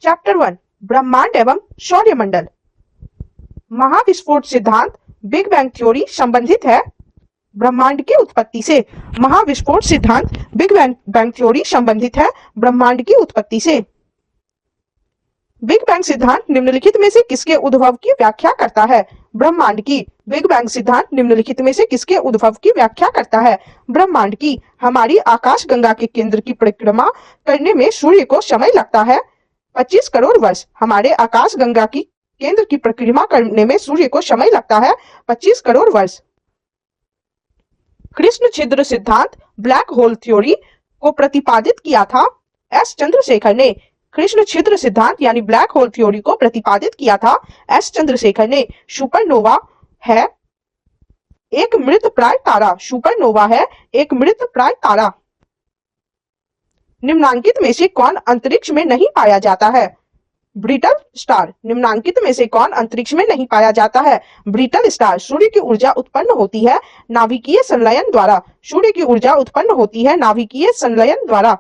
Chapter 1 ब्रह्मांड एवं सौरमंडल। महाविस्फोट सिद्धांत बिग बैंग थ्योरी संबंधित है ब्रह्मांड की उत्पत्ति से। महाविस्फोट सिद्धांत बिग बैंग थ्योरी संबंधित है ब्रह्मांड की उत्पत्ति से। बिग बैंग सिद्धांत निम्नलिखित में से किसके उद्भव की व्याख्या करता है? ब्रह्मांड की। बिग बैंग सिद्धांत निम्नलिखित में से किसके उद्भव की व्याख्या करता है? ब्रह्मांड की। हमारी आकाश गंगा के केंद्र की परिक्रमा करने में सूर्य को समय लगता है 25 करोड़ वर्ष। हमारे आकाश गंगा की केंद्र की परिक्रमा करने में सूर्य को समय लगता है 25 करोड़ वर्ष। कृष्ण छिद्र सिद्धांत ब्लैक होल थ्योरी को प्रतिपादित किया था एस चंद्रशेखर ने। कृष्ण छिद्र सिद्धांत यानी ब्लैक होल थ्योरी को प्रतिपादित किया था एस चंद्रशेखर ने। सुपरनोवा है एक मृत प्राय तारा। सुपरनोवा है एक मृत प्राय तारा। निम्नांकित में से कौन अंतरिक्ष में नहीं पाया जाता है? Brittle star. निम्नांकित में से कौन अंतरिक्ष में नहीं पाया जाता है? Brittle star. सूर्य की ऊर्जा उत्पन्न होती है नाभिकीय संलयन द्वारा। सूर्य की ऊर्जा उत्पन्न होती है नाभिकीय संलयन द्वारा।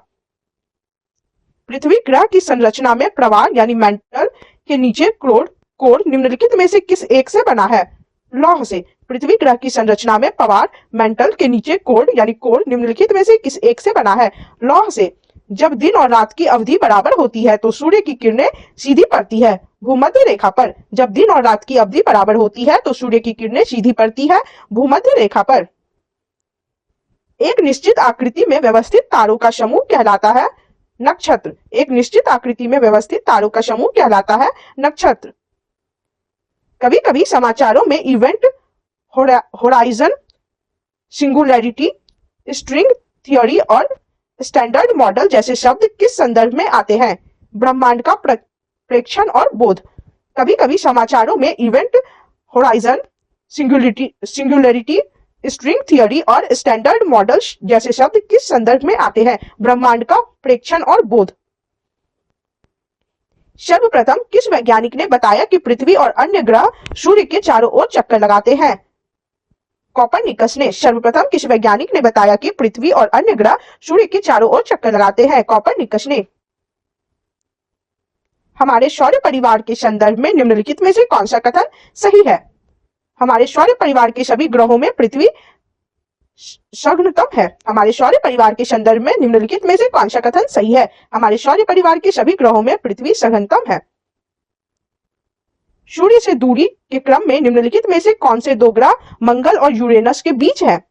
पृथ्वी ग्रह की संरचना में प्रवाल यानी मेंटल के नीचे कोर निम्नलिखित में से किस एक से बना है? लौह से। पृथ्वी ग्रह की संरचना में प्रवाल मेंटल के नीचे कोर यानी कोर निम्नलिखित में से किस एक से बना है? लौह से। जब दिन और रात की अवधि बराबर होती है तो सूर्य की किरणें सीधी पड़ती है भूमध्य रेखा पर। जब दिन और रात की अवधि बराबर होती है तो सूर्य की किरणें सीधी पड़ती है भूमध्य रेखा पर। एक निश्चित आकृति में व्यवस्थित तारों का समूह कहलाता है नक्षत्र। एक निश्चित आकृति में व्यवस्थित तारों का समूह कहलाता है नक्षत्र। कभी कभी समाचारों में event horizon, singularity, string theory और स्टैंडर्ड मॉडल जैसे शब्द किस संदर्भ में आते हैं? ब्रह्मांड का प्रेक्षण और बोध। कभी कभी समाचारों में event horizon, singularity, string theory और स्टैंडर्ड मॉडल जैसे शब्द किस संदर्भ में आते हैं? ब्रह्मांड का प्रेक्षण और बोध। सर्वप्रथम किस वैज्ञानिक ने बताया कि पृथ्वी और अन्य ग्रह सूर्य के चारों ओर चक्कर लगाते हैं? कोपरनिकस ने। सर्वप्रथम किस वैज्ञानिक ने बताया कि पृथ्वी और अन्य ग्रह सूर्य के चारों ओर चक्कर लगाते हैं? कोपरनिकस ने। हमारे सौर परिवार के संदर्भ में निम्नलिखित में से कौन सा कथन सही है? हमारे सौर परिवार के सभी ग्रहों में पृथ्वी सघनतम है। हमारे सौर परिवार के संदर्भ में निम्नलिखित में से कौन सा कथन सही है? हमारे सौर परिवार के सभी ग्रहों में पृथ्वी सघनतम है। सूर्य से दूरी के क्रम में निम्नलिखित में से कौन से दो ग्रह मंगल और यूरेनस के बीच हैं?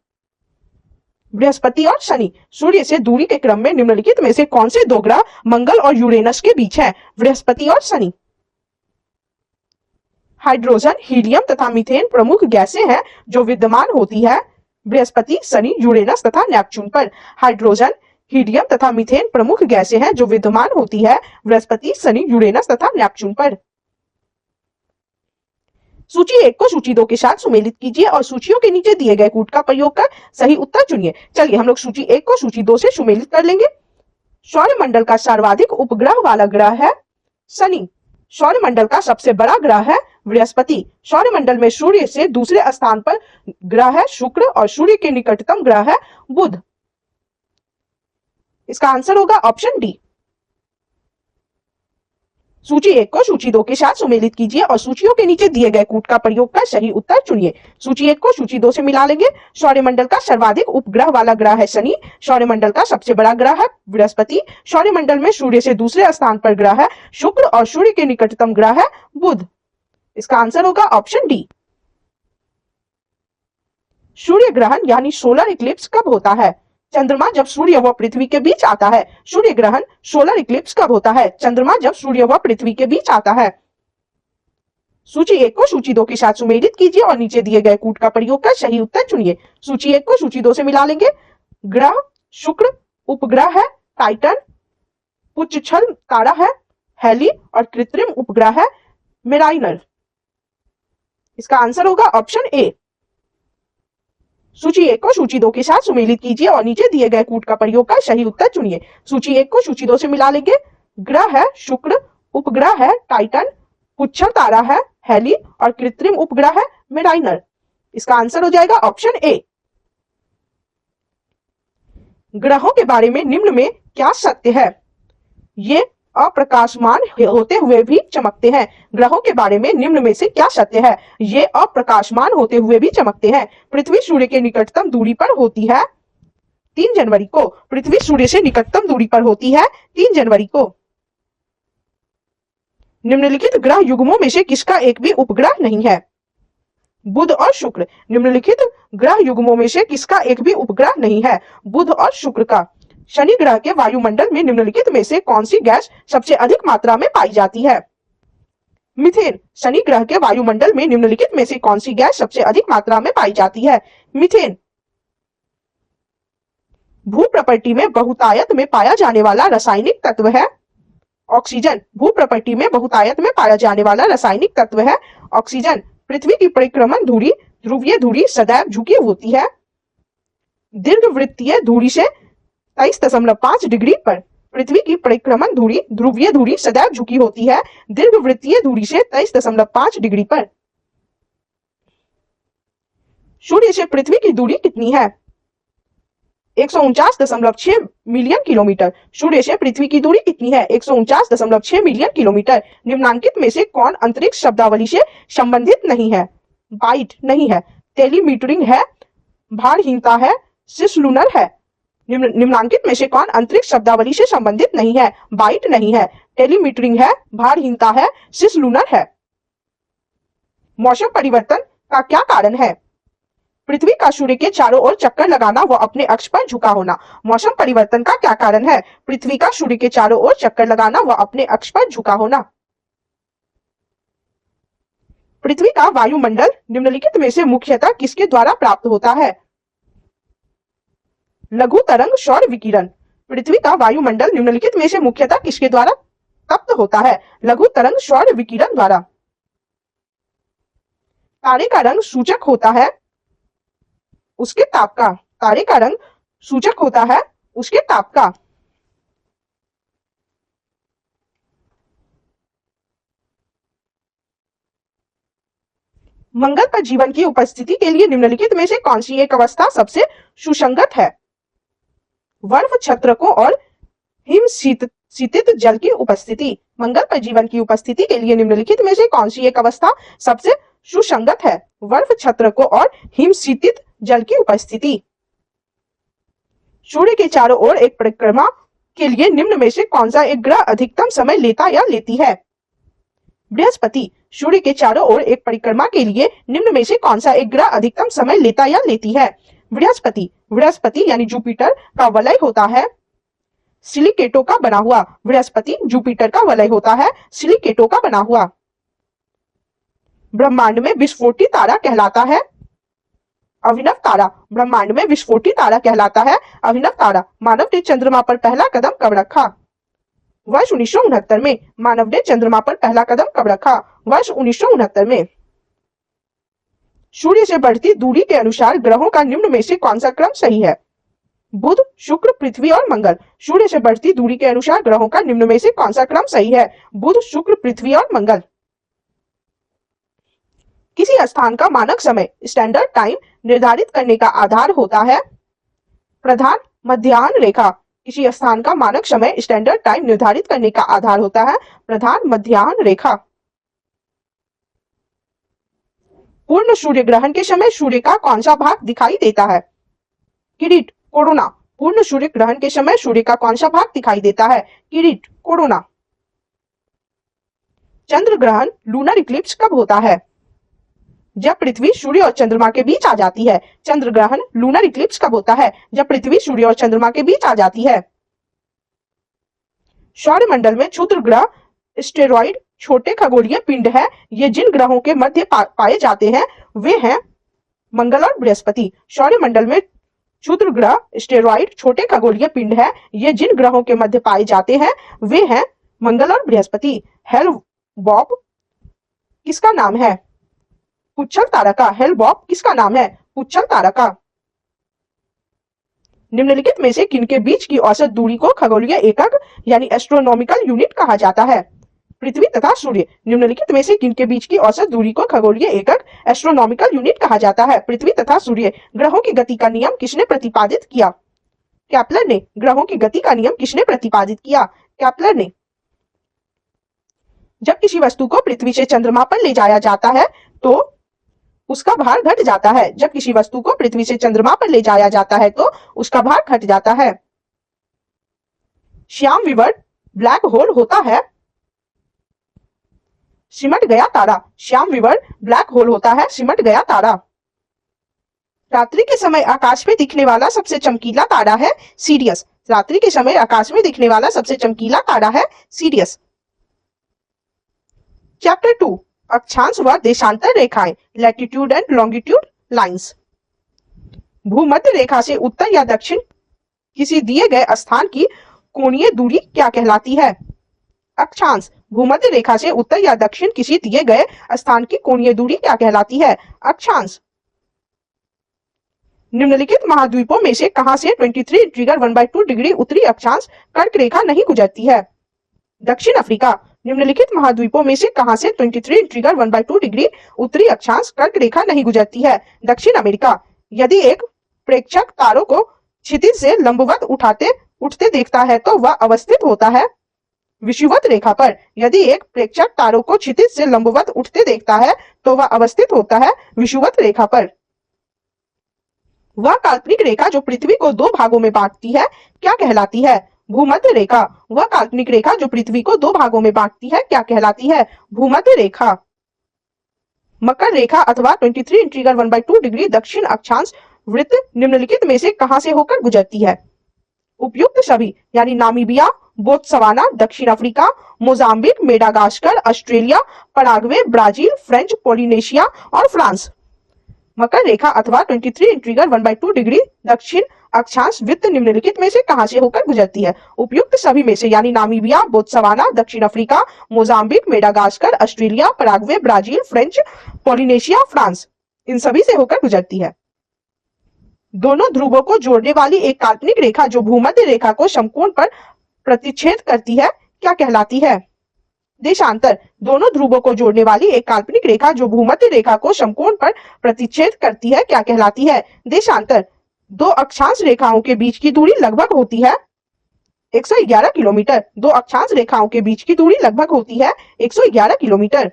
बृहस्पति और शनि। सूर्य से दूरी के क्रम में निम्नलिखित में से कौन से दो ग्रह मंगल और यूरेनस के बीच हैं? बृहस्पति और शनि। हाइड्रोजन, हीलियम तथा मीथेन प्रमुख गैसें हैं जो विद्यमान होती है बृहस्पति, शनि, यूरेनस तथा नेपच्यून पर। हाइड्रोजन, हीलियम तथा मीथेन प्रमुख गैसें हैं जो विद्यमान होती है बृहस्पति, शनि, यूरेनस तथा नेपच्यून पर। सूची 1 को सूची 2 के साथ सुमेलित कीजिए और सूचियों के नीचे दिए गए कूट का प्रयोग कर सही उत्तर चुनिए। चलिए हम लोग सूची 1 को सूची 2 से सुमेलित कर लेंगे। सौरमंडल का सर्वाधिक उपग्रह वाला ग्रह है शनि। सौरमंडल का सबसे बड़ा ग्रह है बृहस्पति। सौरमंडल में सूर्य से दूसरे स्थान पर ग्रह है शुक्र और सूर्य के निकटतम ग्रह है बुध। इसका आंसर होगा ऑप्शन डी। सूची 1 को सूची 2 के साथ सुमेलित कीजिए और सूचियों के नीचे दिए गए कूट का प्रयोग कर सही उत्तर चुनिए। सूची 1 को सूची 2 से मिला लेंगे। सौरमंडल का सर्वाधिक उपग्रह वाला ग्रह है शनि। सौरमंडल का सबसे बड़ा ग्रह है बृहस्पति। सौरमंडल में सूर्य से दूसरे स्थान पर ग्रह है शुक्र और सूर्य के निकटतम ग्रह है बुध। इसका आंसर होगा ऑप्शन डी। सूर्य ग्रहण यानी सोलर इक्लिप्स कब होता है? चंद्रमा जब सूर्य व पृथ्वी के बीच आता है। सूर्य ग्रहण सोलर इक्लिप्स कब होता है? चंद्रमा जब सूर्य व पृथ्वी के बीच आता है। सूची 1 को सूची 2 के साथ सुमेलित कीजिए और नीचे दिए गए कूट का प्रयोग कर सही उत्तर चुनिए। सूची 1 को सूची 2 से मिला लेंगे। ग्रह शुक्र, उपग्रह है टाइटन, पुच्छल तारा है हेली और कृत्रिम उपग्रह है मेराइनर। इसका आंसर होगा ऑप्शन ए। सूची 1 को सूची 2 के साथ सुमेलित कीजिए और नीचे दिए गए कूट का प्रयोग कर सही उत्तर चुनिए। सूची 1 को सूची 2 से मिला लेंगे। ग्रह है शुक्र, उपग्रह है टाइटन, पुच्छल तारा है हेली और कृत्रिम उपग्रह है मेराइनर। इसका आंसर हो जाएगा ऑप्शन ए। ग्रहों के बारे में निम्न में क्या सत्य है? ये अप्रकाशमान होते हुए भी चमकते हैं। ग्रहों के बारे में निम्न में से क्या सत्य है? ये अप्रकाशमान होते हुए भी चमकते हैं। पृथ्वी सूर्य के निकटतम दूरी पर होती है 3 जनवरी को। पृथ्वी सूर्य से निकटतम दूरी पर होती है 3 जनवरी को। निम्नलिखित ग्रह युग्मों में से किसका एक भी उपग्रह नहीं है? बुध और शुक्र। निम्नलिखित ग्रह युग्मों में से किसका एक भी उपग्रह नहीं है? बुध और शुक्र का। शनि ग्रह के वायुमंडल में निम्नलिखित में से कौन सी गैस सबसे अधिक मात्रा में पाई जाती है? मीथेन। शनि ग्रह के वायुमंडल में निम्नलिखित में से कौन सी गैस सबसे अधिक मात्रा में पाई जाती है? मीथेन। भूप्रपट्टी में बहुतायत में पाया जाने वाला रासायनिक तत्व है ऑक्सीजन। भूप्रपट्टी में बहुतायत में पाया जाने वाला रासायनिक तत्व है ऑक्सीजन। पृथ्वी की परिक्रमण धुरी ध्रुवीय धुरी सदैव झुकी होती है दीर्घवृत्तीय धुरी से 23.5 डिग्री पर। पृथ्वी की परिक्रमण धुरी ध्रुवीय धुरी सदैव झुकी होती है दीर्घवृत्तीय धुरी से 23.5 डिग्री पर। सूर्य से पृथ्वी की दूरी कितनी है? 149.6 मिलियन किलोमीटर। सूर्य से पृथ्वी की दूरी कितनी है? 149.6 मिलियन किलोमीटर। निम्नांकित में से कौन अंतरिक्ष शब्दावली से संबंधित नहीं है? बाइट नहीं है, टेलीमीटरिंग है, भारहीनता है, सिसलुनर है। निम्नांकित में से कौन अंतरिक्ष शब्दावली से संबंधित नहीं है? बाइट नहीं है, टेलीमीटरिंग है, भारहीनता है, सिसलुनर है। मौसम परिवर्तन का क्या कारण है? पृथ्वी का सूर्य के चारों ओर चक्कर लगाना व अपने अक्ष पर झुका होना। मौसम परिवर्तन का क्या कारण है? पृथ्वी का सूर्य के चारों ओर चक्कर लगाना व अपने अक्ष पर झुका होना। पृथ्वी का वायुमंडल निम्नलिखित में से मुख्यतः किसके द्वारा प्राप्त होता है? लघु तरंग सौर विकिरण। पृथ्वी का वायुमंडल निम्नलिखित में से मुख्यतः किसके द्वारा तप्त होता है? लघु तरंग सौर विकिरण द्वारा। तारे का रंग सूचक होता है उसके ताप का। तारे का रंग सूचक होता है उसके ताप का। मंगल पर जीवन की उपस्थिति के लिए निम्नलिखित में से कौन सी एक अवस्था सबसे सुसंगत है? बर्फ छत्रकों और हिमशीतित जल की उपस्थिति। मंगल पर जीवन की उपस्थिति के लिए निम्नलिखित में से कौन सी एक अवस्था सबसे सुसंगत है? बर्फ छत्रकों और हिमशीतित जल की उपस्थिति। सूर्य के चारों ओर एक परिक्रमा के लिए निम्न में से कौन सा एक ग्रह अधिकतम समय लेता या लेती है? बृहस्पति। सूर्य के चारों ओर एक परिक्रमा के लिए निम्न में से कौन सा एक ग्रह अधिकतम समय लेता या लेती है? बृहस्पति। बृहस्पति यानी जुपिटर का वलय होता है सिलिकेटों का बना हुआ। बृहस्पति जुपिटर का वलय होता है सिलिकेटों का बना हुआ। ब्रह्मांड में विस्फोटी तारा कहलाता है अभिनव तारा। ब्रह्मांड में विस्फोटी तारा कहलाता है अभिनव तारा। मानव ने चंद्रमा पर पहला कदम कब रखा? वर्ष 1969 में। मानव ने चंद्रमा पर पहला कदम कब रखा? वर्ष 1969 में। सूर्य से बढ़ती दूरी के अनुसार ग्रहों का निम्न में से कौन सा क्रम सही है? बुध, शुक्र, पृथ्वी और मंगल। सूर्य से बढ़ती दूरी के अनुसार ग्रहों का निम्न में से कौन सा क्रम सही है? बुध, शुक्र, पृथ्वी और मंगल। किसी स्थान का मानक समय स्टैंडर्ड टाइम निर्धारित करने का आधार होता है प्रधान मध्याह्न रेखा। किसी स्थान का मानक समय स्टैंडर्ड टाइम निर्धारित करने का आधार होता है प्रधान मध्याह्न रेखा। पूर्ण सूर्य ग्रहण के समय सूर्य का कौन सा भाग दिखाई देता है? किरीट, कोरोना। पूर्ण सूर्य ग्रहण के समय सूर्य का कौन सा भाग दिखाई देता है? किरीट, कोरोना। चंद्र ग्रहण लूनर इक्लिप्स कब होता है? जब पृथ्वी सूर्य और चंद्रमा के बीच आ जाती है। चंद्र ग्रहण लूनर इक्लिप्स कब होता है? जब पृथ्वी सूर्य और चंद्रमा के बीच आ जाती है। सौरमंडल में क्षुद्र ग्रह एस्टेरॉइड छोटे खगोलीय पिंड है। ये जिन ग्रहों के मध्य पाए जाते हैं वे हैं मंगल और बृहस्पति। सौरमंडल में क्षुद्र ग्रह एस्टेरॉइड छोटे खगोलीय पिंड है। ये जिन ग्रहों के मध्य पाए जाते हैं वे हैं मंगल और बृहस्पति। हेल-बॉप किसका नाम है? पुच्छल तारा का। हेल-बॉप किसका नाम है? पुच्छल तारा का। निम्नलिखित में से किनके बीच की औसत दूरी को खगोलीय एकक यानी एस्ट्रोनॉमिकल यूनिट कहा जाता है? पृथ्वी तथा सूर्य। निम्नलिखित में से किनके बीच की औसत दूरी को खगोलीय एकक एस्ट्रोनॉमिकल यूनिट कहा जाता है? पृथ्वी तथा सूर्य। ग्रहों की गति का नियम किसने प्रतिपादित किया? केपलर ने। ग्रहों की गति का नियम किसने प्रतिपादित किया? केपलर ने। जब किसी वस्तु को पृथ्वी से चंद्रमा पर ले जाया जाता है तो उसका भार घट जाता है। जब किसी वस्तु को पृथ्वी से चंद्रमा पर ले जाया जाता है तो उसका भार घट जाता है। श्याम विवर्त ब्लैक होल होता है। सिमट गया तारा। श्याम विवर्त ब्लैक होल होता है। सिमट गया तारा। रात्रि के समय आकाश में दिखने वाला सबसे चमकीला तारा है सीरियस। रात्रि के समय आकाश में दिखने वाला सबसे चमकीला तारा है सीरियस। चैप्टर 2 अक्षांश व देशांतर रेखाएं लैटिट्यूड एंड लॉन्गिट्यूड लाइंस। भूमध्य रेखा से उत्तर या दक्षिण किसी दिए गए स्थान की कोणीय दूरी क्या कहलाती है? अक्षांश। भूमध्य रेखा से उत्तर या दक्षिण किसी दिए गए स्थान की कोणीय दूरी क्या कहलाती है? अक्षांश। निम्नलिखित महाद्वीपों में से कहां से 23 इंटीग्रल 1/2 डिग्री उत्तरी अक्षांश कर्क रेखा नहीं गुजरती है? दक्षिण अफ्रीका। निम्नलिखित महाद्वीपों में से कहां से 23 इंटीग्रल 1/2 डिग्री उत्तरी अक्षांश कर्क रेखा नहीं गुजरती है? दक्षिण अमेरिका। यदि एक प्रेक्षक तारों को क्षितिज से लंबवत उठते देखता है तो वह अवस्थित होता है विषुवत रेखा पर। यदि एक प्रेक्षक तारों को क्षितिज से लंबवत उठते देखता है तो वह अवस्थित होता है विषुवत रेखा पर। वह काल्पनिक रेखा जो पृथ्वी को दो भागों में बांटती है क्या कहलाती है? भूमध्य रेखा। वह काल्पनिक रेखा जो पृथ्वी को दो भागों में बांटती है क्या कहलाती है? भूमध्य रेखा। मकर रेखा अथवा 23 इंटीग्रल 1/2 डिग्री दक्षिण अक्षांश वृत्त निम्नलिखित में से कहां से होकर गुजरती है? उपयुक्त सभी यानी नामीबिया, बोत्सवाना, दक्षिण Africa, Mozambique, Madagascar, Australia, Paraguay, Brazil, French Polynesia और फ्रांस। मकर रेखा अथवा 23 इंटीग्रल 1/2 डिग्री दक्षिण अक्षांश वृत्त निम्नलिखित में से कहां से होकर गुजरती है? उपयुक्त सभी में से यानी नामीबिया, बोत्सवाना, दक्षिण Africa, Mozambique, Madagascar, Australia, Paraguay, Brazil, French Polynesia, France. इन सभी से होकर गुजरती है। दोनों ध्रुवों को जोड़ने वाली एक काल्पनिक रेखा जो भूमध्य रेखा को समकोण पर प्रतिच्छेद करती है क्या कहलाती है? देशांतर। दोनों ध्रुवों को जोड़ने वाली एक काल्पनिक रेखा जो भूमध्य रेखा को समकोण पर प्रतिच्छेद करती है क्या कहलाती है? देशांतर। दो अक्षांश रेखाओं के बीच की दूरी लगभग होती है 111 किलोमीटर। दो अक्षांश रेखाओं के बीच की दूरी लगभग होती है 111 किलोमीटर।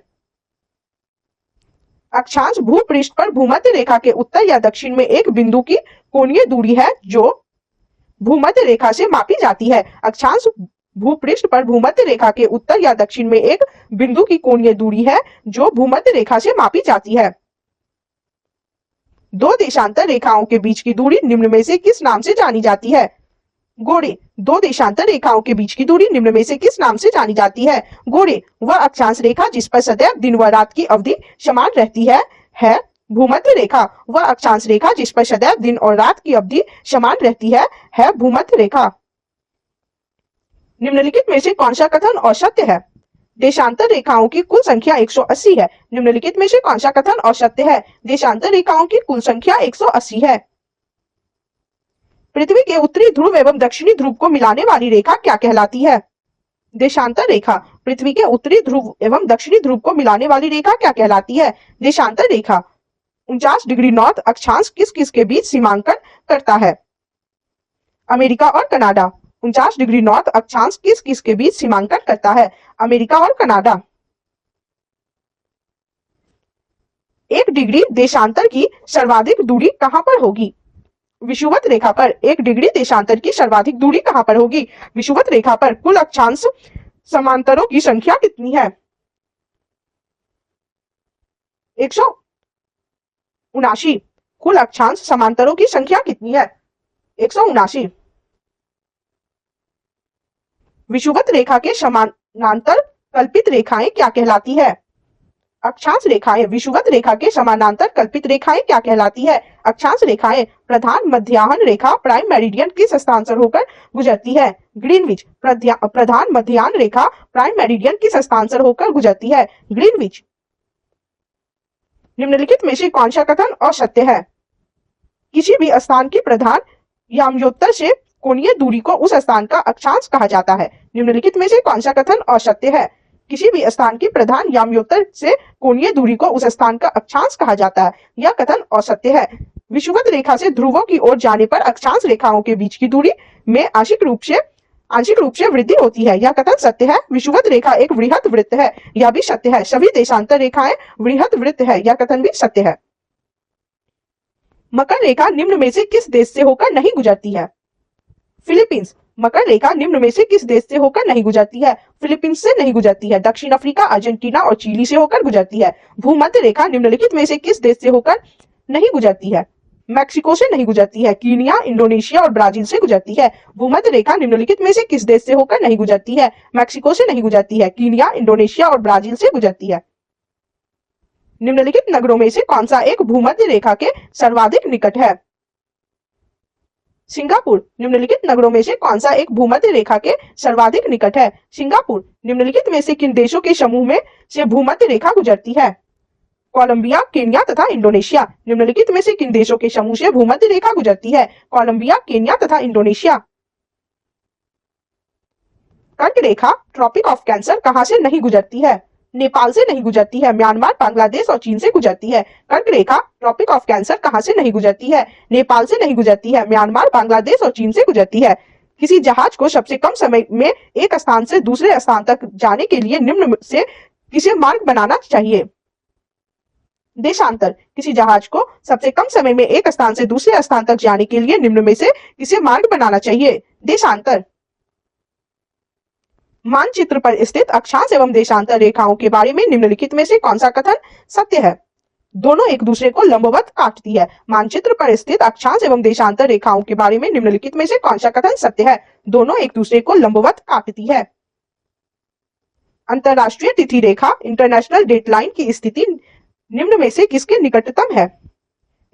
अक्षांश भूपृष्ठ पर भूमध्य रेखा के उत्तर या दक्षिण में एक बिंदु की कोणीय दूरी है जो भूमध्य रेखा से मापी जाती है। अक्षांश भूपृष्ठ पर भूमध्य रेखा के उत्तर या दक्षिण में एक बिंदु की कोणीय दूरी है जो भूमध्य रेखा से मापी जाती है। दो देशांतर रेखाओं के बीच की दूरी निम्न में से किस नाम से जानी जाती है? गोड़े। दो देशांतर रेखाओं के बीच की दूरी निम्न में से किस नाम से जानी जाती है? गोड़े। वह अक्षांश रेखा जिस पर सदैव दिन व रात की अवधि समान रहती है भूमध्य रेखा। वह अक्षांश रेखा जिस पर सदैव दिन और रात की अवधि समान रहती है भूमध्य रेखा। निम्नलिखित में से कौन सा कथन असत्य है? देशांतर रेखाओं की कुल संख्या 180 है। निम्नलिखित में से कौन सा कथन असत्य है? देशांतर रेखाओं की कुल संख्या 180 है। पृथ्वी के उत्तरी ध्रुव एवं दक्षिणी ध्रुव को मिलाने वाली रेखा क्या कहलाती है? देशांतर रेखा। पृथ्वी के उत्तरी ध्रुव एवं दक्षिणी ध्रुव को मिलाने वाली रेखा क्या कहलाती है? देशांतर रेखा। 49 डिग्री नॉर्थ अक्षांश किस किस के बीच सीमांकन करता है? अमेरिका और कनाडा। 49 डिग्री नॉर्थ अक्षांश किस किस के बीच सीमांकन करता है? अमेरिका और कनाडा। 1 डिग्री देशांतर की सर्वाधिक दूरी कहां पर होगी? विषुवत रेखा पर। 1 डिग्री देशांतर की सर्वाधिक दूरी कहां पर होगी? विषुवत रेखा पर। कुल अक्षांश समांतरों की संख्या कितनी है? 179। कुल अक्षांश समांतरों की संख्या कितनी है? 179। विषुवत रेखा के समानांतर कल्पित रेखाएं क्या कहलाती है? अक्षांश रेखाएं। विषुवत रेखा के समानांतर कल्पित रेखाएं क्या कहलाती है? अक्षांश रेखाएं। प्रधान मध्याह्न रेखा प्राइम मेरिडियन किस स्थान से होकर गुजरती है? ग्रीनविच। प्रधान मध्याह्न रेखा प्राइम मेरिडियन किस स्थान से होकर गुजरती है? ग्रीनविच। निम्नलिखित में से कौन सा कथन असत्य है? किसी भी स्थान की प्रधान याम्योत्तर से कोणीय दूरी को उस स्थान का अक्षांश कहा जाता है। निम्नलिखित में से कौन सा कथन असत्य है? किसी भी स्थान की प्रधान याम्योत्तर से कोणीय दूरी को उस स्थान का अक्षांश कहा जाता है। यह कथन असत्य है। विषुवत रेखा से ध्रुवों की ओर जाने पर अक्षांश रेखाओं के बीच की दूरी में आंशिक रूप से आंशिक रूप से वृद्धि होती है, यह कथन सत्य है। विषुवत रेखा एक वृहत वृत्त है, यह भी सत्य है। सभी देशांतर रेखाएं वृहत वृत्त है, यह कथन भी सत्य है। मकर रेखा निम्न में से किस देश से होकर नहीं गुजरती है? फिलीपींस। मकर रेखा निम्न में से किस देश से होकर नहीं गुजरती है? फिलीपींस से नहीं गुजरती है। दक्षिण अफ्रीका, अर्जेंटीना और चिली से होकर गुजरती है। भूमध्य रेखा निम्नलिखित में से किस देश से होकर नहीं गुजरती है? मैक्सिको से नहीं गुजरती है। कीनिया, इंडोनेशिया और ब्राजील से गुजरती है। भूमध्य रेखा निम्नलिखित में से किस देश से होकर नहीं गुजरती है? मैक्सिको से नहीं गुजरती है। कीनिया, इंडोनेशिया और ब्राजील से गुजरती है। निम्नलिखित नगरों में से कौन सा एक भूमध्य रेखा के सर्वाधिक निकट है? सिंगापुर। निम्नलिखित नगरों में से कौन सा एक भूमध्य रेखा के सर्वाधिक निकट है? सिंगापुर। निम्नलिखित में से किन देशों के समूह में से भूमध्य रेखा गुजरती है? कोलंबिया, केन्या तथा इंडोनेशिया। निम्नलिखित में से किन देशों के समूह से भूमध्य रेखा गुजरती है? कोलंबिया, केन्या तथा इंडोनेशिया। कर्क रेखा ट्रॉपिक ऑफ कैंसर कहां से नहीं गुजरती है? नेपाल से नहीं गुजरती है। म्यांमार, बांग्लादेश और चीन से गुजरती है। कर्क रेखा ट्रॉपिक ऑफ कैंसर कहां से नहीं गुजरती है? नेपाल से नहीं गुजरती है। म्यांमार, बांग्लादेश और चीन से गुजरती है। किसी जहाज को सबसे कम समय में एक स्थान से दूसरे स्थान तक जाने के लिए निम्न से किसे मार्ग बनाना चाहिए? देशांतर। किसी जहाज को सबसे कम समय में एक स्थान से दूसरे स्थान तक जाने के लिए निम्न में से किसे मार्ग बनाना चाहिए? देशांतर। मानचित्र पर स्थित अक्षांश एवं देशांतर रेखाओं के बारे में निम्नलिखित में से कौन सा कथन सत्य है? दोनों एक दूसरे को लंबवत काटती है। मानचित्र पर स्थित अक्षांश एवं देशांतर रेखाओं के बारे में निम्नलिखित में से कौन सा कथन सत्य है? दोनों एक दूसरे को लंबवत काटती है। अंतरराष्ट्रीय तिथि रेखा इंटरनेशनल डेटलाइन की स्थिति निम्न में से किसके निकटतम है?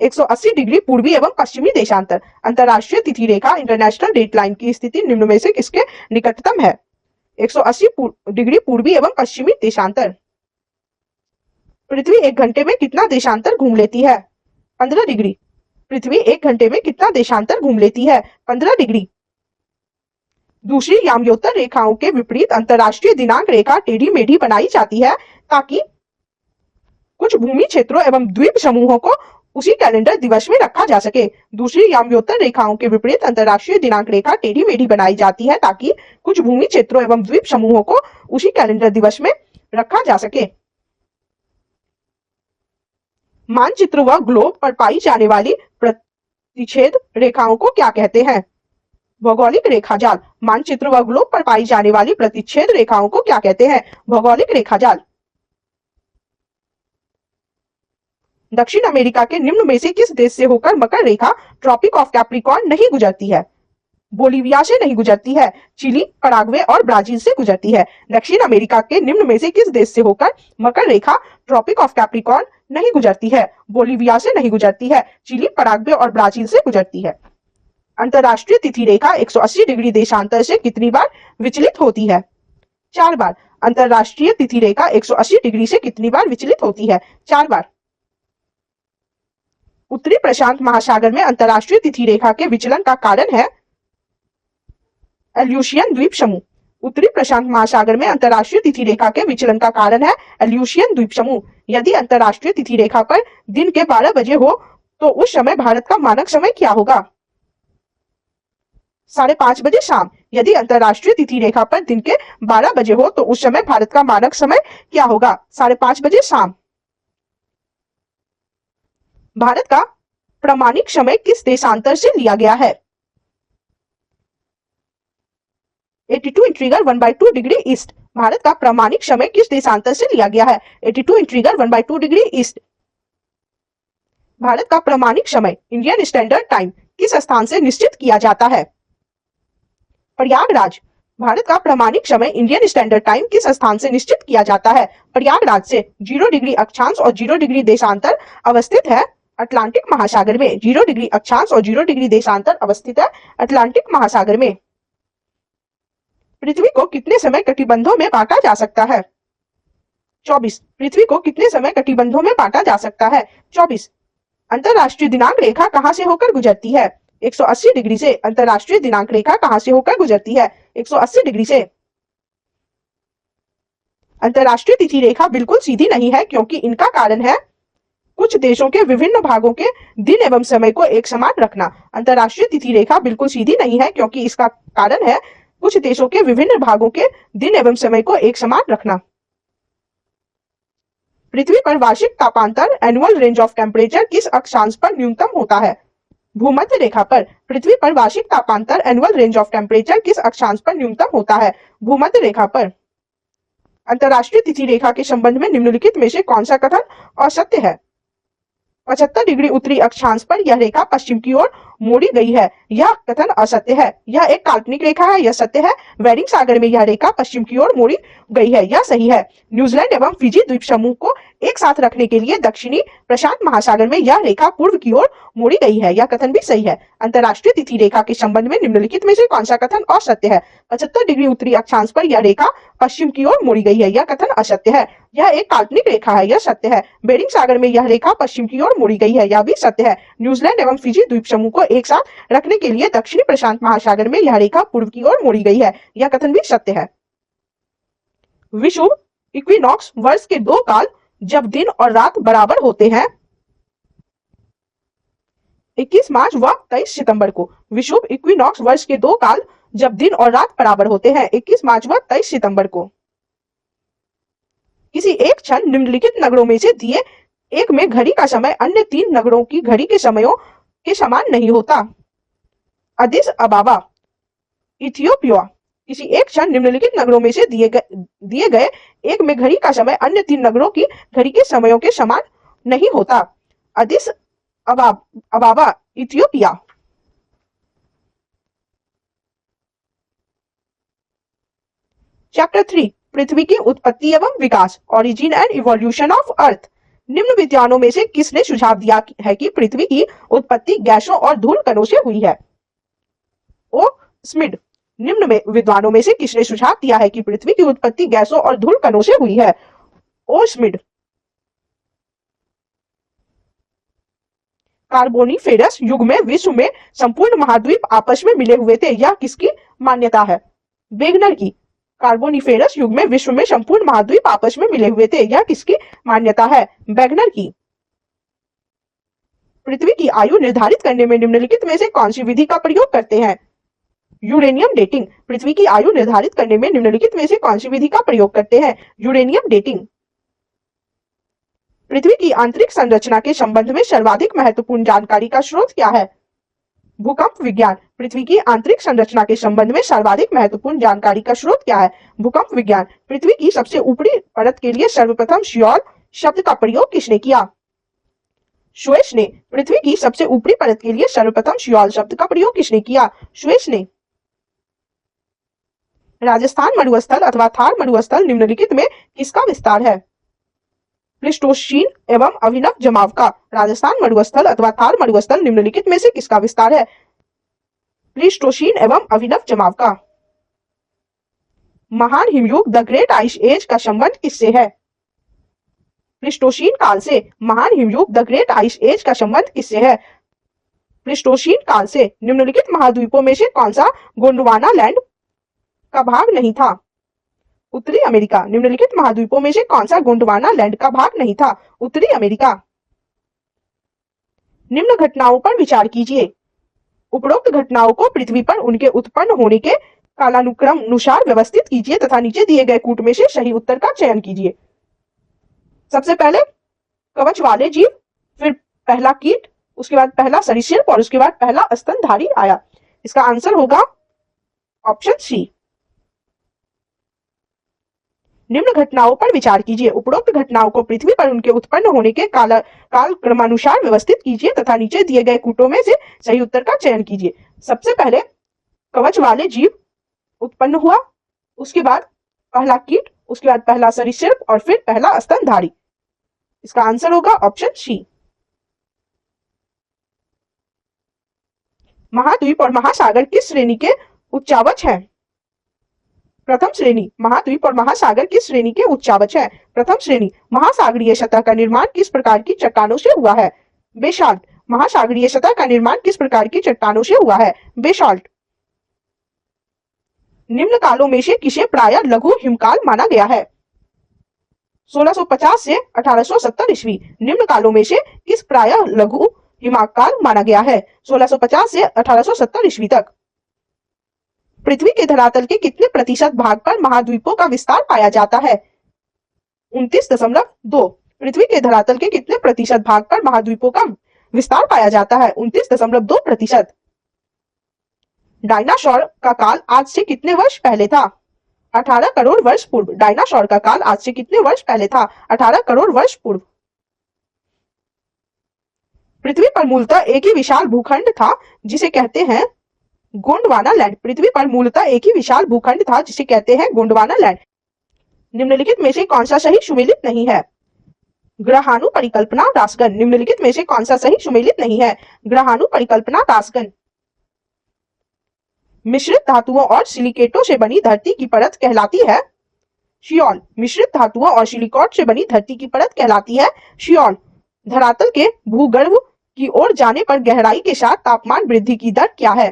180 डिग्री पूर्वी एवं पश्चिमी देशांतर। अंतरराष्ट्रीय तिथि रेखा इंटरनेशनल डेटलाइन की स्थिति निम्न में से किसके निकटतम है? 180 डिग्री पूर्वी एवं पश्चिमी देशांतर। पृथ्वी एक घंटे में कितना देशांतर घूम लेती है? 15 डिग्री। पृथ्वी एक घंटे में कितना देशांतर घूम लेती है? 15 डिग्री। दूसरी याम्योत्तर रेखाओं के विपरीत अंतरराष्ट्रीय दिनांक रेखा टेढ़ी मेढ़ी बनाई जाती है ताकि कुछ भूमि क्षेत्रों एवं द्वीप समूहों को उसी कैलेंडर दिवस में रखा जा सके। दूसरी याम्योत्तर रेखाओं के विपरीत अंतरराष्ट्रीय दिनांक रेखा टेढ़ी मेढ़ी बनाई जाती है ताकि कुछ भूमि क्षेत्रों एवं द्वीप समूहों को उसी कैलेंडर दिवस में रखा जा सके। मानचित्र व ग्लोब पर पाई जाने वाली प्रतिच्छेद रेखाओं को क्या कहते हैं? भौगोलिक रेखाजाल। मानचित्र व ग्लोब पर पाई जाने वाली प्रतिच्छेद रेखाओं को क्या कहते हैं? भौगोलिक रेखाजाल। दक्षिण अमेरिका के निम्न में से किस देश से होकर मकर रेखा ट्रॉपिक ऑफ कैप्रिकॉर्न नहीं गुजरती है? बोलिविया से नहीं गुजरती है। चिली, पराग्वे और ब्राजील से गुजरती है। दक्षिण अमेरिका के निम्न में से किस देश से होकर मकर रेखा ट्रॉपिक ऑफ कैप्रिकॉर्न नहीं गुजरती है? बोलिविया से नहीं गुजरती है। चिली, पराग्वे और ब्राजील से गुजरती है। अंतरराष्ट्रीय तिथि रेखा 180 डिग्री देशांतर से कितनी बार विचलित होती है? 4 बार। अंतरराष्ट्रीय तिथि रेखा 180 डिग्री से कितनी बार विचलित होती है? 4 बार। उत्तरी प्रशांत महासागर में अंतरराष्ट्रीय तिथि रेखा के विचलन का कारण है एल्यूशियन द्वीप समूह। उत्तरी प्रशांत महासागर में अंतरराष्ट्रीय तिथि रेखा के विचलन का कारण है एल्यूशियन द्वीप समूह। यदि अंतरराष्ट्रीय तिथि रेखा पर दिन के 12 बजे हो तो उस समय भारत का मानक समय क्या होगा? 5:30 बजे शाम। यदि अंतरराष्ट्रीय तिथि रेखा पर दिन के 12 बजे हो तो उस समय भारत का मानक समय क्या होगा? 5:30 बजे शाम। भारत का प्रामाणिक समय किस देशांतर से लिया गया है? 82 इंट्रीगर 1/2 डिग्री ईस्ट। भारत का प्रामाणिक समय किस देशांतर से लिया गया है? 82 इंट्रीगर 1/2 डिग्री ईस्ट। भारत का प्रामाणिक समय इंडियन स्टैंडर्ड टाइम किस स्थान से निश्चित किया जाता है? प्रयागराज। भारत का प्रामाणिक समय इंडियन स्टैंडर्ड टाइम किस स्थान से निश्चित किया जाता है? प्रयागराज से। 0 डिग्री अक्षांश और 0 डिग्री देशांतर अवस्थित है अटलांटिक महासागर में। 0 डिग्री अक्षांश और 0 डिग्री देशांतर अवस्थित है अटलांटिक महासागर में। पृथ्वी को कितने समय कटिबंधों में बांटा जा सकता है? 24। पृथ्वी को कितने समय कटिबंधों में बांटा जा सकता है? 24। अंतरराष्ट्रीय दिनांक रेखा कहां से होकर गुजरती है? 180 डिग्री से। अंतरराष्ट्रीय दिनांक रेखा कहां से होकर गुजरती है? 180 डिग्री से। अंतरराष्ट्रीय तिथि रेखा बिल्कुल सीधी नहीं है क्योंकि इनका कारण है कुछ देशों के विभिन्न भागों के दिन एवं समय को एक समान रखना। अंतरराष्ट्रीय तिथि रेखा बिल्कुल सीधी नहीं है क्योंकि इसका कारण है कुछ देशों के विभिन्न भागों के दिन एवं समय को एक समान रखना। पृथ्वी पर वार्षिक तापांतर एनुअल रेंज ऑफ टेम्परेचर किस अक्षांश पर न्यूनतम होता है? भूमध्य रेखा पर। पृथ्वी पर वार्षिक तापांतर एनुअल रेंज ऑफ टेम्परेचर किस अक्षांश पर न्यूनतम होता है? भूमध्य रेखा पर। अंतरराष्ट्रीय तिथि रेखा के संबंध में निम्नलिखित में से कौन सा कथन असत्य है? 75 डिग्री उत्तरी अक्षांश पर यह रेखा पश्चिम की ओर मोड़ी गई है, यह कथन असत्य है। यह एक काल्पनिक रेखा है, यह सत्य है। बेरिंग सागर में यह रेखा पश्चिम की ओर मोड़ी गई है, यह सही है। न्यूजीलैंड एवं फिजी द्वीप समूह को एक साथ रखने के लिए दक्षिणी प्रशांत महासागर में यह रेखा पूर्व की ओर मोड़ी गई है, यह कथन भी सही है। अंतरराष्ट्रीय तिथि रेखा के संबंध में निम्नलिखित में से कौन सा कथन असत्य है? 75 डिग्री उत्तरी अक्षांश पर यह रेखा पश्चिम की ओर मोड़ी गई है, यह कथन असत्य है। यह एक काल्पनिक रेखा है, यह सत्य है। बेरिंग सागर में यह रेखा पश्चिम की ओर मोड़ी गई है, यह भी सत्य है। न्यूजीलैंड एवं फिजी द्वीप समूह को एक साथ रखने के लिए दक्षिणी प्रशांत महासागर में यह रेखा पूर्व की ओर मोड़ी गई है, यह कथन भी सत्य है। विषुव इक्विनॉक्स वर्ष के दो काल जब दिन और रात बराबर होते हैं 21 मार्च व 23 सितंबर को। विषुव इक्विनॉक्स वर्ष के दो काल जब दिन और रात बराबर होते हैं 21 मार्च व 23 सितंबर को। किसी एक क्षण निम्नलिखित नगरों में से दिए एक में घड़ी का समय अन्य तीन नगरों की घड़ी के समयों के समान नहीं होता। Addis Ababa, Ethiopia. किसी एक क्षण निम्नलिखित नगरों में से दिए गए एक में घड़ी का समय अन्य तीन नगरों की घड़ी के समयों के समान नहीं होता। Addis Ababa, Ethiopia. चैप्टर 3 पृथ्वी की उत्पत्ति एवं विकास, origin and evolution of earth. निम्न विद्वानों में से किसने सुझाव दिया है कि पृथ्वी की उत्पत्ति गैसों और धूल कणों से हुई है? ओ स्मिड। निम्न में विद्वानों में से किसने सुझाव दिया है कि पृथ्वी की उत्पत्ति गैसों और धूल कणों से हुई है? ओ स्मिड। कार्बोनिफेरस युग में विश्व में संपूर्ण महाद्वीप आपस में मिले हुए थे, यह किसकी मान्यता है? वेगनर की। कार्बोनिफेरस युग में विश्व में संपूर्ण महाद्वीप आपस में मिले हुए थे, यह किसकी मान्यता है? वेगनर की। पृथ्वी की आयु निर्धारित करने में निम्नलिखित में से कौन सी विधि का प्रयोग करते हैं? Uranium dating. पृथ्वी की आयु निर्धारित करने में निम्नलिखित में से कौन सी विधि का प्रयोग करते हैं? Uranium dating. पृथ्वी की आंतरिक संरचना के संबंध में सर्वाधिक महत्वपूर्ण जानकारी का स्रोत क्या है? भूकंप विज्ञान। पृथ्वी की आंतरिक संरचना के संबंध में सर्वाधिक महत्वपूर्ण जानकारी का स्रोत क्या है? भूकंप विज्ञान। पृथ्वी की सबसे ऊपरी परत के लिए सर्वप्रथम श्योर शब्द का प्रयोग किसने किया? श्वेस ने। पृथ्वी की सबसे ऊपरी परत के लिए सर्वप्रथम श्योर शब्द का प्रयोग किसने किया? श्वेस ने। राजस्थान मरुस्थल अथवा थार मरुस्थल निम्नलिखित में किसका विस्तार है? प्लीस्टोसीन एवं अभिनव जमाव का। राजस्थान मरुस्थल अथवा थार मरुस्थल निम्नलिखित में से किसका विस्तार है? प्लीस्टोसीन एवं अभिनव जमाव का। महान हिमयुग द ग्रेट आइस एज का संबंध किससे है? प्लीस्टोसीन काल से। महान हिमयुग द ग्रेट आइस एज का संबंध किससे है? प्लीस्टोसीन काल से। निम्नलिखित महाद्वीपों में से कौन सा गोंडवाना लैंड का भाग नहीं था? उत्तरी अमेरिका। निम्नलिखित महाद्वीपों में से कौन सा गोंडवाना लैंड का भाग नहीं था? उत्तरी अमेरिका। निम्न घटनाओं पर विचार कीजिए। उपरोक्त घटनाओं को पृथ्वी पर उनके उत्पन्न होने के कालानुक्रम अनुसार व्यवस्थित कीजिए तथा नीचे दिए गए कूट में से सही उत्तर का चयन कीजिए। सबसे पहले कवच वाले जीव, फिर पहला कीट, उसके बाद पहला सरीसृप और उसके बाद पहला स्तनधारी आया। इसका आंसर होगा ऑप्शन सी। निम्न घटनाओं पर विचार कीजिए। उपरोक्त घटनाओं को पृथ्वी पर उनके उत्पन्न होने के काल क्रमानुसार व्यवस्थित कीजिए तथा नीचे दिए गए कूटों में से सही उत्तर का चयन कीजिए। सबसे पहले कवच वाले जीव उत्पन्न हुआ, उसके बाद पहला कीट, उसके बाद पहला सरीसृप और फिर पहला स्तनधारी। इसका आंसर होगा ऑप्शन सी। महाद्वीप और महासागर किस श्रेणी के उच्चावच है? प्रथम श्रेणी। महाद्वीप और महासागर किस श्रेणी के उच्चावच है? प्रथम श्रेणी। महासागरीय सतह का निर्माण किस प्रकार की चट्टानों से हुआ है? बेसाल्ट। महासागरीय सतह का निर्माण किस प्रकार की चट्टानों से हुआ है? बेसाल्ट। निम्न कालों में से किसे प्रायः लघु हिमकाल माना गया है? 1650 से 1870 ईस्वी। निम्न कालों में से किस प्रायः लघु हिमकाल माना गया है? 1650 से 1870 ईस्वी तक। पृथ्वी के धरातल के कितने प्रतिशत भाग पर महाद्वीपों का विस्तार पाया जाता है? 29.2। पृथ्वी के धरातल के कितने प्रतिशत भाग पर महाद्वीपों का विस्तार पाया जाता है? 29.2%। डायनासोर का काल आज से कितने वर्ष पहले था? 18 करोड़ वर्ष पूर्व। डायनासोर का काल आज से कितने वर्ष पहले था? 18 करोड़ वर्ष पूर्व। पृथ्वी पर मूलतः एक ही विशाल भूखंड था जिसे कहते हैं गोंडवाना लैंड। पृथ्वी पर मूलतः एक ही विशाल भूखंड था जिसे कहते हैं गोंडवाना लैंड। निम्नलिखित में से कौन सा सही सुमेलित नहीं है? ग्रहाणु परिकल्पना रासगण। निम्नलिखित में से कौन सा सही सुमेलित नहीं है? ग्रहाणु परिकल्पना रासगण। मिश्रित धातुओं और सिलिकेटों से बनी धरती की परत कहलाती है शियोल। मिश्रित धातुओं और सिलिकॉट से बनी धरती की परत कहलाती है शियोल। धरातल के भूगर्भ की ओर जाने पर गहराई के साथ तापमान वृद्धि की दर क्या है?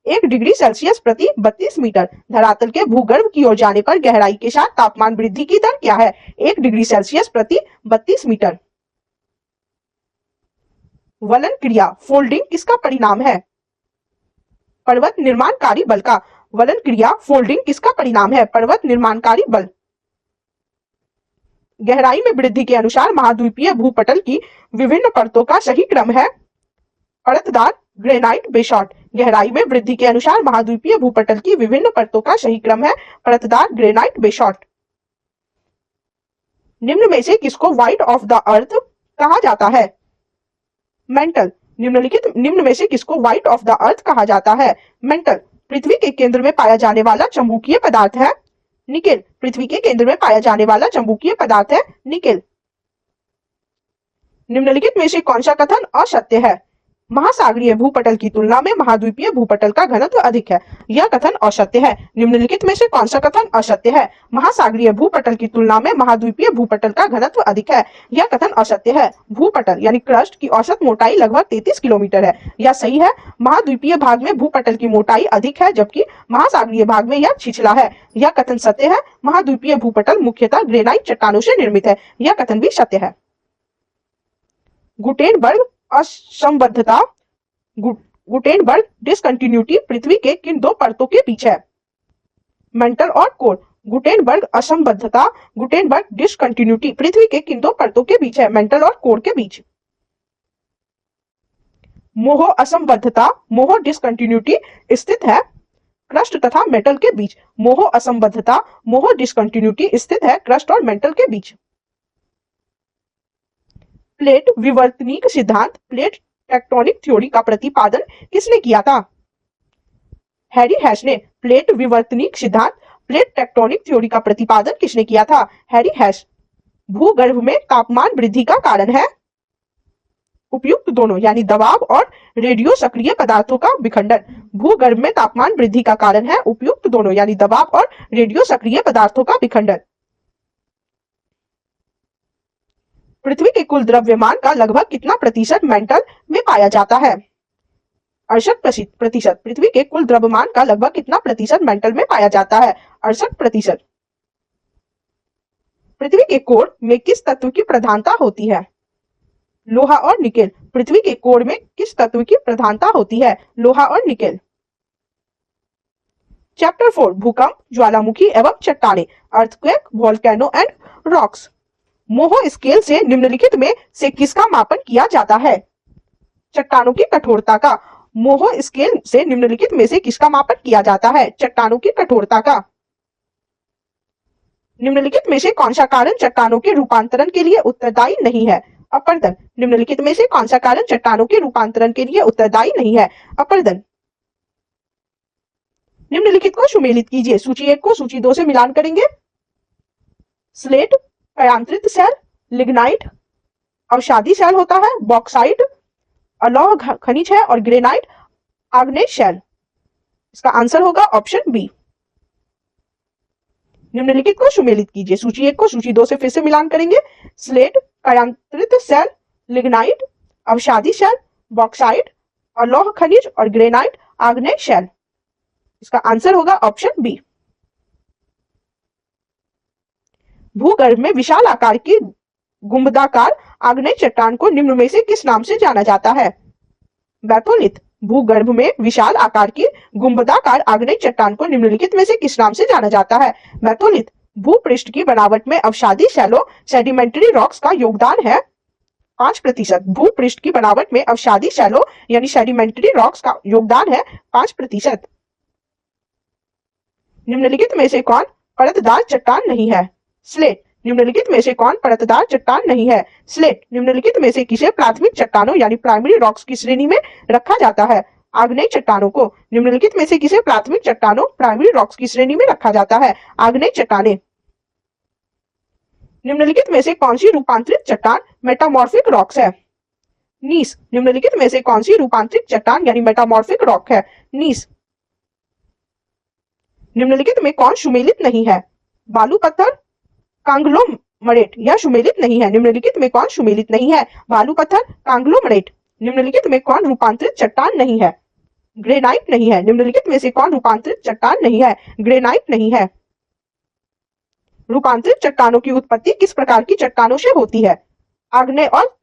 1 डिग्री सेल्सियस प्रति 32 मीटर। धरातल के भूगर्भ की ओर जाने पर गहराई के साथ तापमान वृद्धि की दर क्या है? 1 डिग्री सेल्सियस प्रति 32 मीटर। वलन क्रिया फोल्डिंग किसका परिणाम है? पर्वत निर्माणकारी बल का। वलन क्रिया फोल्डिंग किसका परिणाम है? पर्वत निर्माणकारी बल। गहराई में वृद्धि के अनुसार महाद्वीपीय भूपटल की विभिन्न परतों का सही क्रम है परतदार ग्रेनाइट बेसॉल्ट। गहराई में वृद्धि के अनुसार महाद्वीपीय भूपटल की विभिन्न परतों का सही क्रम है परतदार ग्रेनाइट बेसॉल्ट। निम्न में से किसको व्हाइट ऑफ द अर्थ कहा जाता है? मेंटल। निम्न में से किसको व्हाइट ऑफ द अर्थ कहा जाता है? मेंटल। पृथ्वी के केंद्र में पाया जाने वाला चुंबकीय पदार्थ है निकेल। पृथ्वी के केंद्र में पाया जाने वाला चुंबकीय पदार्थ है निकेल। निम्नलिखित में से कौन सा कथन असत्य है? महासागरीय भूपटल की तुलना में महाद्वीपीय भूपटल का घनत्व अधिक है। यह कथन असत्य है। निम्नलिखित में से कौन सा कथन असत्य है? महासागरीय भूपटल की तुलना में महाद्वीपीय भूपटल का घनत्व अधिक है। यह कथन असत्य है। भूपटल यानी क्रस्ट की औसत मोटाई लगभग 33 किलोमीटर है। यह सही है। महाद्वीपीय भाग में भूपटल की मोटाई अधिक है जबकि महासागरीय भाग में यह छिछला है। यह कथन सत्य है। महाद्वीपीय भूपटल मुख्यतः ग्रेनाइट चट्टानों से निर्मित है। यह कथन भी सत्य है। गुटेनबर्ग असंबद्धता गुटेनबर्ग डिसकंटिन्यूटी पृथ्वी के किन दो परतों के बीच है? मेंटल और कोर। गुटेनबर्ग असंबद्धता गुटेनबर्ग डिसकंटिन्यूटी पृथ्वी के किन दो परतों के बीच है? मेंटल और कोर के बीच। मोह असंबद्धता मोह डिसकंटिन्यूटी स्थित है क्रस्ट तथा मेटल के बीच। मोह असंबद्धता मोह डिसकंटिन्यूटी स्थित है क्रस्ट और मेटल के बीच। प्लेट विवर्तनिक सिद्धांत प्लेट टेक्टोनिक थ्योरी का प्रतिपादन किसने किया था? हैरी हैश ने। प्लेट विवर्तनिक सिद्धांत प्लेट टेक्टोनिक थ्योरी का प्रतिपादन किसने किया था? Harry hash. भूगर्भ में तापमान वृद्धि का कारण है उपयुक्त दोनों यानी दबाव और रेडियो सक्रिय पदार्थों का विखंडन। भूगर्भ में तापमान वृद्धि का कारण है उपयुक्त दोनों यानी दबाव और रेडियो सक्रिय पदार्थों का विखंडन। पृथ्वी के कुल द्रव्यमान का लगभग कितना प्रतिशत मेंटल में पाया जाता है? 68%। पृथ्वी के कुल द्रव्यमान का लगभग कितना प्रतिशत मेंटल में पाया जाता है? 68%। पृथ्वी के कोर में किस तत्व की प्रधानता होती है? लोहा और निकेल। पृथ्वी के कोर में किस तत्व की प्रधानता होती है? लोहा और निकेल। चैप्टर 4 भूकंप ज्वालामुखी एवं चट्टानें अर्थक्वेक वोल्केनो एंड रॉक्स। मोह स्केल से निम्नलिखित में से किसका मापन किया जाता है? चट्टानों की कठोरता का। मोह स्केल से निम्नलिखित में से किसका मापन किया जाता है? चट्टानों की कठोरता का। निम्नलिखित में से कौन सा कारण चट्टानों के रूपांतरण के लिए उत्तरदायी नहीं है? अपरदन। निम्नलिखित में से कौन सा कारण चट्टानों के रूपांतरण के लिए उत्तरदायी नहीं है? अपरदन। निम्नलिखित को सुमेलित कीजिए। सूची 1 को सूची 2 से मिलान करेंगे। स्लेट कयांत्रित सेल, लिग्नाइट अवसादी सेल होता है, बॉक्साइट अलौह खनिज है और ग्रेनाइट आग्नेय शेल। इसका आंसर होगा ऑप्शन बी। निम्नलिखित को सुमेलित कीजिए। सूची 1 को सूची 2 से फिर से मिलान करेंगे। स्लेट कयांत्रित सेल, लिग्नाइट अवसादी सेल, बॉक्साइट अलौह खनिज और ग्रेनाइट आग्नेय शेल। इसका आंसर होगा ऑप्शन बी। भूगर्भ में विशाल आकार की गुंबदाकार आग्नेय चट्टान को निम्न में से किस नाम से जाना जाता है? बैथोलिथ। भूगर्भ में विशाल आकार की गुंबदाकार आग्नेय चट्टान को निम्नलिखित में से किस नाम से जाना जाता है? मैथोलिथ। भूपृष्ठ की बनावट में अवसादी शैलो सेडिमेंट्री रॉक्स का योगदान है 5%। भूपृष्ठ की बनावट में अवसादी शैलो यानी सेडिमेंट्री रॉक्स का योगदान है 5%। निम्नलिखित में से कौन परतदार चट्टान नहीं है? स्लेट। निम्नलिखित में से कौन परतदार चट्टान नहीं है? स्लेट। निम्नलिखित में से किसे प्राथमिक चट्टानों यानी प्राइमरी रॉक्स की श्रेणी में रखा जाता है? आग्नेय चट्टानों को। निम्नलिखित में से किसे प्राथमिक चट्टानों प्राइमरी रॉक्स की श्रेणी में रखा जाता है? आग्नेय चट्टानें। निम्नलिखित में से कौन सी रूपांतरित चट्टान मेटामॉर्फिक रॉक्स है? नीस। निम्नलिखित में से कौन सी रूपांतरित चट्टान यानी मेटामॉर्फिक रॉक है? नीस। निम्नलिखित में कौन सुमेलित नहीं है? बालू पत्थर, कांग्लोमरेट या सुमेलित नहीं है? निम्नलिखित में कौन सुमेलित नहीं है? बालू पत्थर, कांग्लोमरेट। निम्नलिखित में कौन रूपांतरित चट्टान नहीं है? ग्रेनाइट नहीं है। निम्नलिखित में से कौन रूपांतरित चट्टान नहीं है? ग्रेनाइट नहीं है। रूपांतरित चट्टानों की उत्पत्ति किस प्रकार की चट्टानों से होती है? आग्नेय और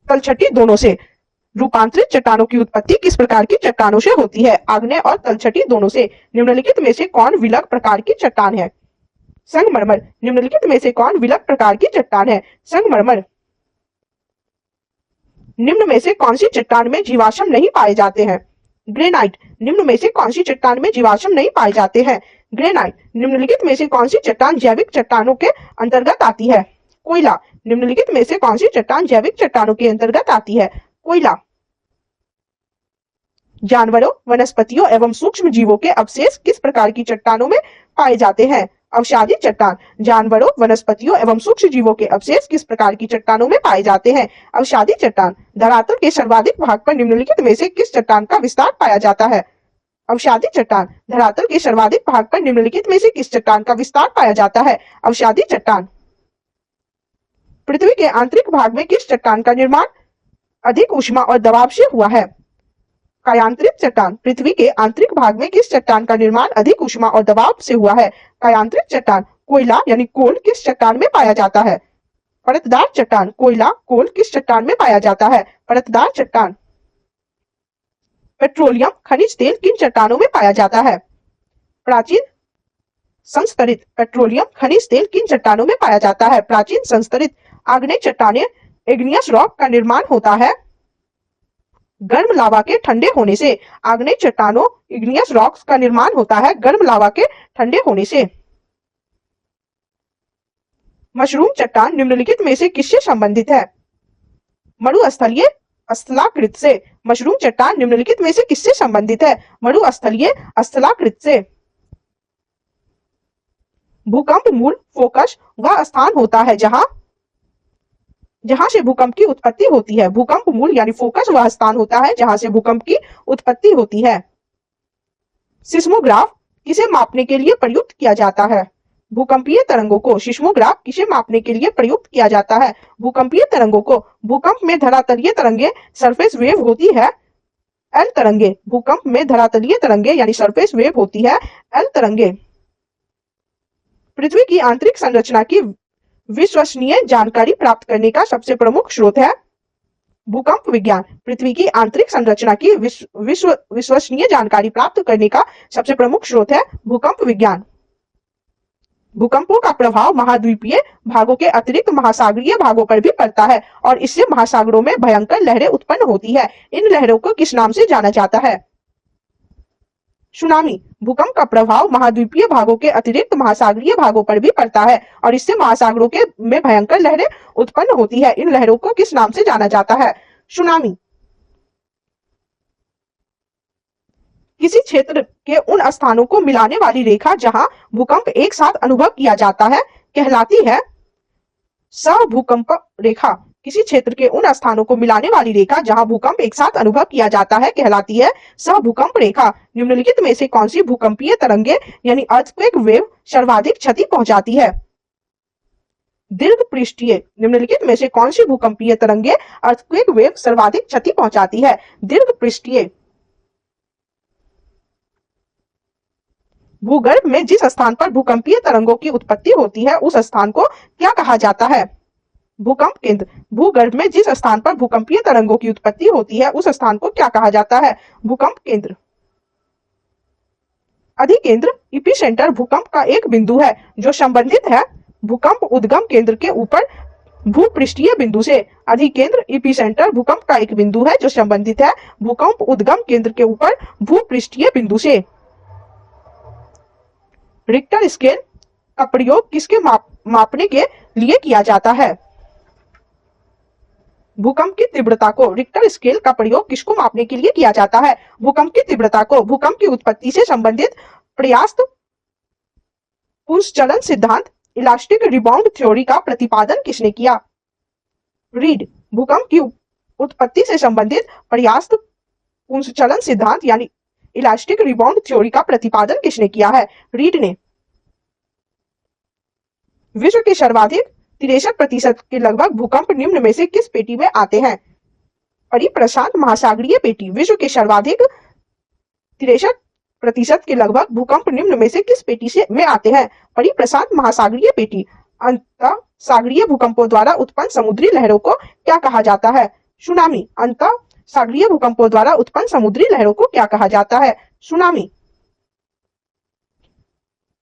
तलछटी दोनों से। रूपांतरित चट्टानों की उत्पत्ति किस प्रकार की चट्टानों से होती है? आग्नेय और तलछटी दोनों से। निम्नलिखित में से कौन विलग प्रकार की चट्टान है? संगमरमर। निम्नलिखित में से कौन विलग प्रकार की चट्टान है? संगमरमर। निम्न में से कौन सी चट्टान में जीवाश्म नहीं पाए जाते हैं? ग्रेनाइट। निम्न में से कौन सी चट्टान में जीवाश्म नहीं पाए जाते हैं? ग्रेनाइट। निम्नलिखित में से कौन सी चट्टान जैविक चट्टानों के अंतर्गत आती है? कोयला। निम्नलिखित में से कौन सी चट्टान जैविक चट्टानों के अंतर्गत आती है? कोयला। जानवरों, वनस्पतियों एवं सूक्ष्म जीवों के अवशेष किस प्रकार की चट्टानों में पाए जाते हैं? अवसादी चट्टान। जानवरों, वनस्पतियों एवं सूक्ष्म जीवों के अवशेष किस प्रकार की चट्टानों में पाए जाते हैं? अवसादी चट्टान। धरातल के सर्वाधिक भाग पर निम्नलिखित में से किस चट्टान का विस्तार पाया जाता है? अवसादी चट्टान। धरातल के सर्वाधिक भाग पर निम्नलिखित में से किस चट्टान का विस्तार पाया जाता है? अवसादी चट्टान। पृथ्वी के आंतरिक भाग में किस चट्टान का निर्माण अधिक ऊष्मा और दबाव से हुआ है? कायांतरित चट्टान। पृथ्वी के आंतरिक भाग में किस चट्टान का निर्माण अधिक ऊष्मा और दबाव से हुआ है? कायांतरित चट्टान। कोयला यानी कोल किस चट्टान में पाया जाता है? परतदार चट्टान। कोयला, कोल किस चट्टान में पाया जाता है? परतदार चट्टान। पेट्रोलियम खनिज तेल किन चट्टानों में पाया जाता है? प्राचीन संस्तरित। पेट्रोलियम खनिज तेल किन चट्टानों में पाया जाता है? प्राचीन संस्तरित। आग्नेय चट्टानें इग्नियस रॉक का निर्माण होता है गर्म लावा के ठंडे होने से। आग्नेय चट्टानों इग्नियस रॉक्स का निर्माण होता है गर्म लावा के ठंडे होने से। मशरूम चट्टान निम्नलिखित में से किससे संबंधित है? मरुस्थलीय स्थलाकृत से। मशरूम चट्टान निम्नलिखित में से किससे संबंधित है? मरुस्थलीय स्थलाकृत से। भूकंप मूल फोकस वह स्थान होता है जहां से भूकंप की उत्पत्ति होती है। भूकंप मूल यानी फोकस वह स्थान होता है जहां से भूकंप की उत्पत्ति होती है। सिस्मोग्राफ किसे मापने के लिए प्रयुक्त किया जाता है? भूकंपीय तरंगों को। सिस्मोग्राफ किसे मापने के लिए प्रयुक्त किया जाता है? भूकंपीय तरंगों को। भूकंप में धरातलीय तरंगे सरफेस वेव होती है एल तरंगे। भूकंप में धरातलीय तरंगे यानी सरफेस वेव होती है एल तरंगे। पृथ्वी की आंतरिक संरचना की विश्वसनीय जानकारी प्राप्त करने का सबसे प्रमुख स्रोत है भूकंप विज्ञान। पृथ्वी की आंतरिक संरचना की विश्वसनीय जानकारी प्राप्त करने का सबसे प्रमुख स्रोत है भूकंप विज्ञान। भूकंपों का प्रभाव महाद्वीपीय भागों के अतिरिक्त महासागरीय भागों पर भी पड़ता है और इससे महासागरों में भयंकर लहरें उत्पन्न होती है। इन लहरों को किस नाम से जाना जाता है? सुनामी। भूकंप का प्रभाव महाद्वीपीय भागों के अतिरिक्त महासागरीय भागों पर भी पड़ता है और इससे महासागरों के में भयंकर लहरें उत्पन्न होती है। इन लहरों को किस नाम से जाना जाता है? सुनामी। किसी क्षेत्र के उन स्थानों को मिलाने वाली रेखा जहां भूकंप एक साथ अनुभव किया जाता है कहलाती है सहभूकंप रेखा। किसी क्षेत्र के उन स्थानों को मिलाने वाली रेखा जहां भूकंप एक साथ अनुभव किया जाता है कहलाती है सहभूकंप रेखा। निम्नलिखित में से कौन सी भूकंपीय तरंगे यानी अर्थक्वेक वेव सर्वाधिक क्षति पहुंचाती है? दीर्घ पृष्ठीय। निम्नलिखित में से कौन सी भूकंपीय तरंगे अर्थक्वेक वेव सर्वाधिक क्षति पहुंचाती है? दीर्घ पृष्ठीय। भूगर्भ में जिस स्थान पर भूकंपीय तरंगों की उत्पत्ति होती है उस स्थान को क्या कहा जाता है? भूकंप केंद्र, भूगर्भ में जिस स्थान पर भूकंपीय तरंगों की उत्पत्ति होती है उस स्थान को क्या कहा जाता है? भूकंप केंद्र। अधिकेंद्र, एपिसेंटर भूकंप का एक बिंदु है जो संबंधित है भूकंप उद्गम केंद्र के ऊपर भूपृष्ठीय बिंदु से। अधिकेंद्र, एपिसेंटर भूकंप का एक बिंदु है जो संबंधित है भूकंप उद्गम केंद्र के ऊपर भूपृष्ठीय बिंदु से। रिक्टर स्केल का प्रयोग किसके मापने के लिए किया जाता है? भूकंप की तीव्रता को। रिक्टर स्केल का प्रयोग किसको मापने के लिए किया जाता है? भूकंप की तीव्रता को। भूकंप की उत्पत्ति से संबंधित प्रयास्त पुंसचलन सिद्धांत, इलास्टिक रिबाउंड थ्योरी का प्रतिपादन किसने किया? रीड। भूकंप की उत्पत्ति से संबंधित प्रयास्त पुंसचलन सिद्धांत यानी इलास्टिक रिबाउंड थ्योरी का प्रतिपादन किसने किया है? रीड ने। विश्व के सर्वाधिक 63% के लगभग भूकंप निम्न में से किस पेटी में आते हैं? परिप्रशांत महासागरीय पेटी। विश्व के सर्वाधिक 63% के लगभग भूकंप निम्न में से किस पेटी से में आते हैं? परिप्रशांत महासागरीय पेटी। अंतः सागरीय भूकंपों द्वारा उत्पन्न समुद्री लहरों को क्या कहा जाता है? सुनामी। अंतः सागरीय भूकंपों द्वारा उत्पन्न समुद्री लहरों को क्या कहा जाता है? सुनामी।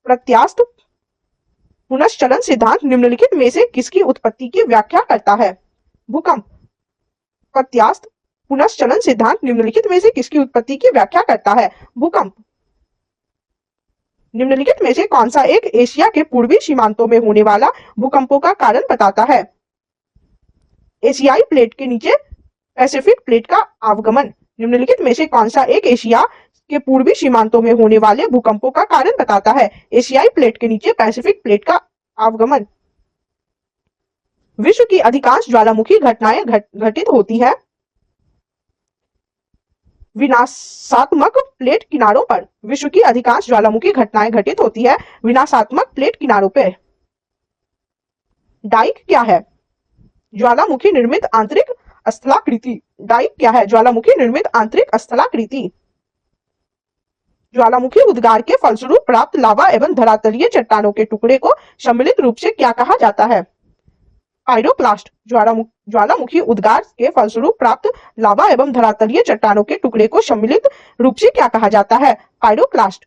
प्रत्यास्थ पुनश्चलन सिद्धांत निम्नलिखित में से किसकी उत्पत्ति की व्याख्या करता है? भूकंप। प्रत्यास्थ पुनश्चलन सिद्धांत निम्नलिखित में से किसकी उत्पत्ति की व्याख्या करता है? भूकंप। निम्नलिखित में से कौन सा एक एशिया के पूर्वी सीमांतों में होने वाला भूकंपों का कारण बताता है? एशियाई प्लेट के नीचे पैसिफिक प्लेट का आगमन। निम्नलिखित में से कौन सा एक एशिया के पूर्वी सीमांतों में होने वाले भूकंपों का कारण बताता है? एशियाई प्लेट के नीचे पैसिफिक प्लेट का आगमन। विश्व की अधिकांश ज्वालामुखी घटनाएं घटित होती है विनाशात्मक प्लेट किनारों पर। विश्व की अधिकांश ज्वालामुखी घटनाएं घटित होती है विनाशात्मक प्लेट किनारों पर। डाइक क्या है? ज्वालामुखी निर्मित आंतरिक स्थलाकृति। डाइक क्या है? ज्वालामुखी निर्मित आंतरिक स्थलाकृति। ज्वालामुखी उद्गार के फलस्वरूप प्राप्त लावा एवं धरातलीय चट्टानों के टुकड़े को सम्मिलित रूप से क्या कहा जाता है? पाइरोक्लास्ट। ज्वालामुखी उद्गार के फलस्वरूप प्राप्त लावा एवं धरातलीय चट्टानों के टुकड़े को सम्मिलित रूप से क्या कहा जाता है? पाइरोक्लास्ट।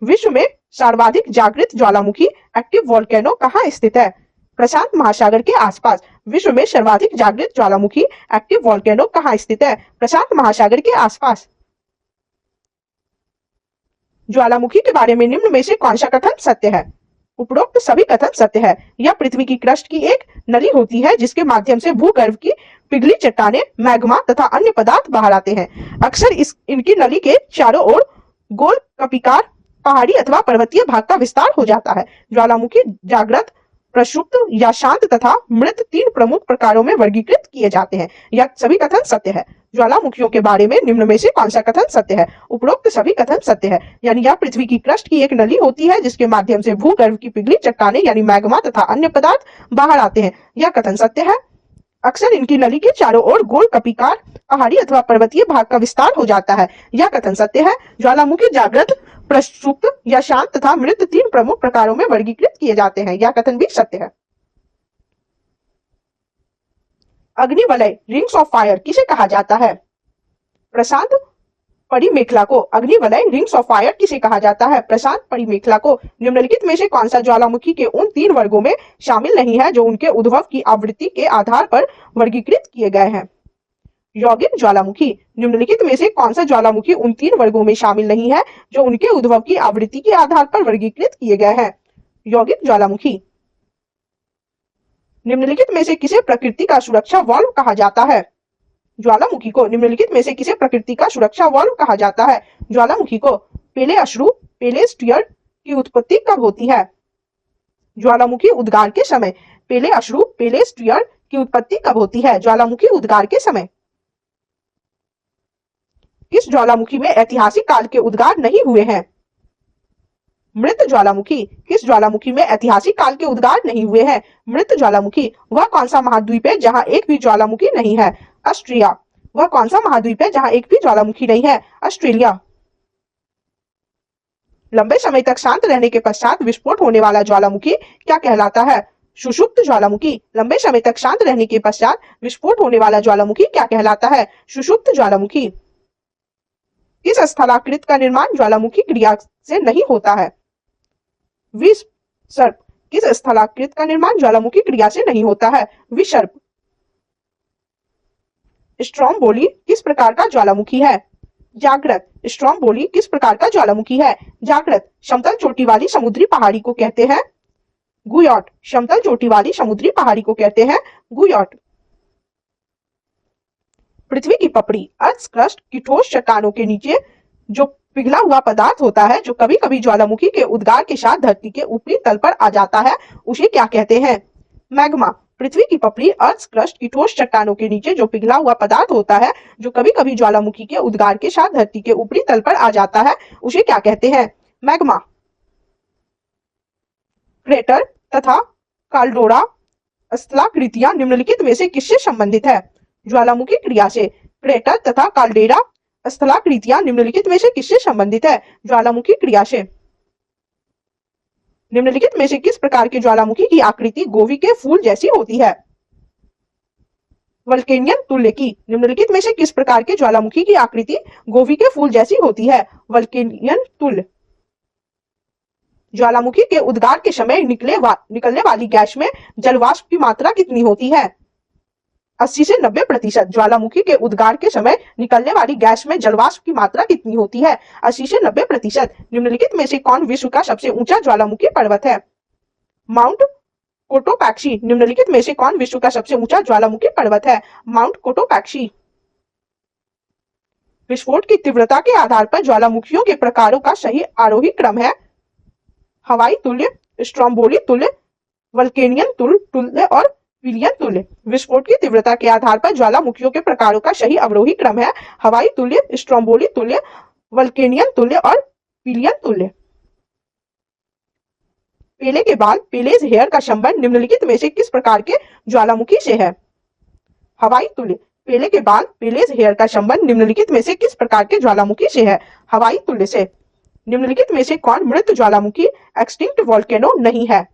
विश्व में सर्वाधिक जागृत ज्वालामुखी एक्टिव वोल्केनो कहाँ स्थित है? प्रशांत महासागर के आसपास। विश्व में सर्वाधिक जागृत ज्वालामुखी एक्टिव वोल्केनो कहाँ स्थित है? प्रशांत महासागर के आसपास। ज्वालामुखी के बारे में निम्न में से कौन सा कथन सत्य है? उपरोक्त सभी कथन सत्य है। यह पृथ्वी की क्रस्ट की एक नली होती है जिसके माध्यम से भूगर्भ की पिघली चट्टानें, मैग्मा तथा अन्य पदार्थ बाहर आते हैं। अक्सर इनकी नली के चारों ओर गोल कपिकार पहाड़ी अथवा पर्वतीय भाग का विस्तार हो जाता है। ज्वालामुखी जागृत, प्रक्षुब्ध या शांत तथा मृत 3 प्रमुख प्रकारों में वर्गीकृत किए जाते हैं। यह सभी कथन सत्य है। ज्वालामुखियों के बारे में निम्न में से कौन सा कथन सत्य है? उपरोक्त सभी कथन सत्य है। यानी यह पृथ्वी की क्रस्ट की एक नली होती है जिसके माध्यम से भूगर्भ की पिघली चट्टानें यानी मैग्मा तथा अन्य पदार्थ बाहर आते हैं। यह कथन सत्य है। अक्सर इनकी नली के चारों ओर गोल कपिकार पहाड़ी अथवा पर्वतीय भाग का विस्तार हो जाता है। यह कथन सत्य है। ज्वालामुखी जागृत, प्रक्षुब्ध या शांत तथा मृत 3 प्रमुख प्रकारों में वर्गीकृत किए जाते हैं। यह कथन भी सत्य है। अग्निवलय रिंग्स ऑफ फायर किसे कहा जाता है? प्रशांत परिमेखला को। अग्निवलय रिंग्स ऑफ फायर किसे कहा जाता है? प्रशांत परिमेखला को। निम्नलिखित में से कौन सा ज्वालामुखी के उन 3 वर्गों में शामिल नहीं है जो उनके उद्भव की आवृत्ति के आधार पर वर्गीकृत किए गए हैं? यौगिक ज्वालामुखी। निम्नलिखित में से कौन सा ज्वालामुखी उन 3 वर्गों में शामिल नहीं है जो उनके उद्भव की आवृत्ति के आधार पर वर्गीकृत किए गए हैं? यौगिक ज्वालामुखी। निम्नलिखित में से किसे प्रकृति का सुरक्षा वाल्व कहा जाता है? ज्वालामुखी को। निम्नलिखित में से किसे प्रकृति का सुरक्षा वाल्व कहा जाता है? ज्वालामुखी को। पेले अश्रु, पेले स्टीयर की उत्पत्ति कब होती है? ज्वालामुखी उद्गार के समय। पेले अश्रु, पेले स्टीयर की उत्पत्ति कब होती है? ज्वालामुखी उद्गार के समय। किस ज्वालामुखी में ऐतिहासिक काल के उद्गार नहीं हुए हैं? मृत ज्वालामुखी। किस ज्वालामुखी में ऐतिहासिक काल के उद्गार नहीं हुए हैं? मृत ज्वालामुखी। वह कौन सा महाद्वीप है जहां एक भी ज्वालामुखी नहीं है? ऑस्ट्रिया। वह कौन सा महाद्वीप है जहां एक भी ज्वालामुखी नहीं है? ऑस्ट्रेलिया। लंबे समय तक शांत रहने के पश्चात विस्फोट होने वाला ज्वालामुखी क्या कहलाता है? सुषुप्त ज्वालामुखी। लंबे समय तक शांत रहने के पश्चात विस्फोट होने वाला ज्वालामुखी क्या कहलाता है? सुषुप्त ज्वालामुखी। किस स्थलाकृत का निर्माण ज्वालामुखी क्रिया से नहीं होता है? विसर्प। किस स्थलाकृत का निर्माण ज्वालामुखी क्रिया से नहीं होता है? विसर्प। स्ट्रोम्बोली किस प्रकार का ज्वालामुखी है? जागृत। स्ट्रोम्बोली किस प्रकार का ज्वालामुखी है? जागृत। समतल चोटी वाली समुद्री पहाड़ी को कहते हैं गुयॉट। समतल चोटी वाली समुद्री पहाड़ी को कहते हैं गुयॉट। पृथ्वी की पपड़ी अर्थ क्रस्ट की ठोस चट्टानों के नीचे जो पिघला हुआ पदार्थ होता है, जो कभी कभी ज्वालामुखी के उद्गार के साथ धरती के ऊपरी तल पर आ जाता है, उसे क्या कहते हैं? मैग्मा। पृथ्वी की पपड़ी अर्थ क्रस्ट की ठोस चट्टानों के नीचे जो पिघला हुआ पदार्थ होता है, जो कभी कभी ज्वालामुखी के उद्गार के साथ धरती के ऊपरी तल पर आ जाता है, उसे क्या कहते हैं? मैग्मा। क्रेटर तथा काल्डोरा स्थलाकृतियां निम्नलिखित में से किससे संबंधित है? ज्वालामुखी क्रिया से। क्रेटर तथा काल्डेरा स्थलाकृतियां निम्नलिखित में से किससे संबंधित है? ज्वालामुखी क्रिया से। निम्नलिखित में से किस प्रकार के ज्वालामुखी की आकृति गोभी के फूल जैसी होती है? वल्केनियन तुल्य की। निम्नलिखित में से किस प्रकार के ज्वालामुखी की आकृति गोभी के फूल जैसी होती है? वल्केनियन तुल्य। ज्वालामुखी के उद्गार के समय निकलने वाली गैस में जलवाष्प की मात्रा कितनी होती है? 80 से 90%। ज्वालामुखी के उद्गार के समय निकलने वाली गैस में जलवाष्प की मात्रा कितनी होती है? 80 से 90%। निम्नलिखित में से कौन विश्व का सबसे ऊंचा ज्वालामुखी पर्वत है? Mount Cotopaxi. निम्नलिखित में से कौन विश्व का सबसे ऊंचा ज्वालामुखी पर्वत है? Mount Cotopaxi. विस्फोट की तीव्रता के आधार पर ज्वालामुखियों के प्रकारों का सही आरोही क्रम है हवाई तुल्य, स्ट्रोम्बोली तुल्य, वल्केनियन तुल्य और विलियन तुल्य। विस्फोट की तीव्रता के आधार पर ज्वालामुखियों के प्रकारों का सही अवरोही क्रम है हवाई तुल्य, स्ट्रोम्बोली तुल्य, वल्केनियन तुल्य और विलियन तुल्य। पेले के बाल पेलेज हेयर का संबंध निम्नलिखित में से किस प्रकार के ज्वालामुखी से है? हवाई तुल्य। पेले के बाल पेलेज हेयर का संबंध निम्नलिखित में से किस प्रकार के ज्वालामुखी से है? हवाई तुल्य से। निम्नलिखित में से कौन मृत ज्वालामुखी एक्सटिंक्ट वोल्केनो नहीं है?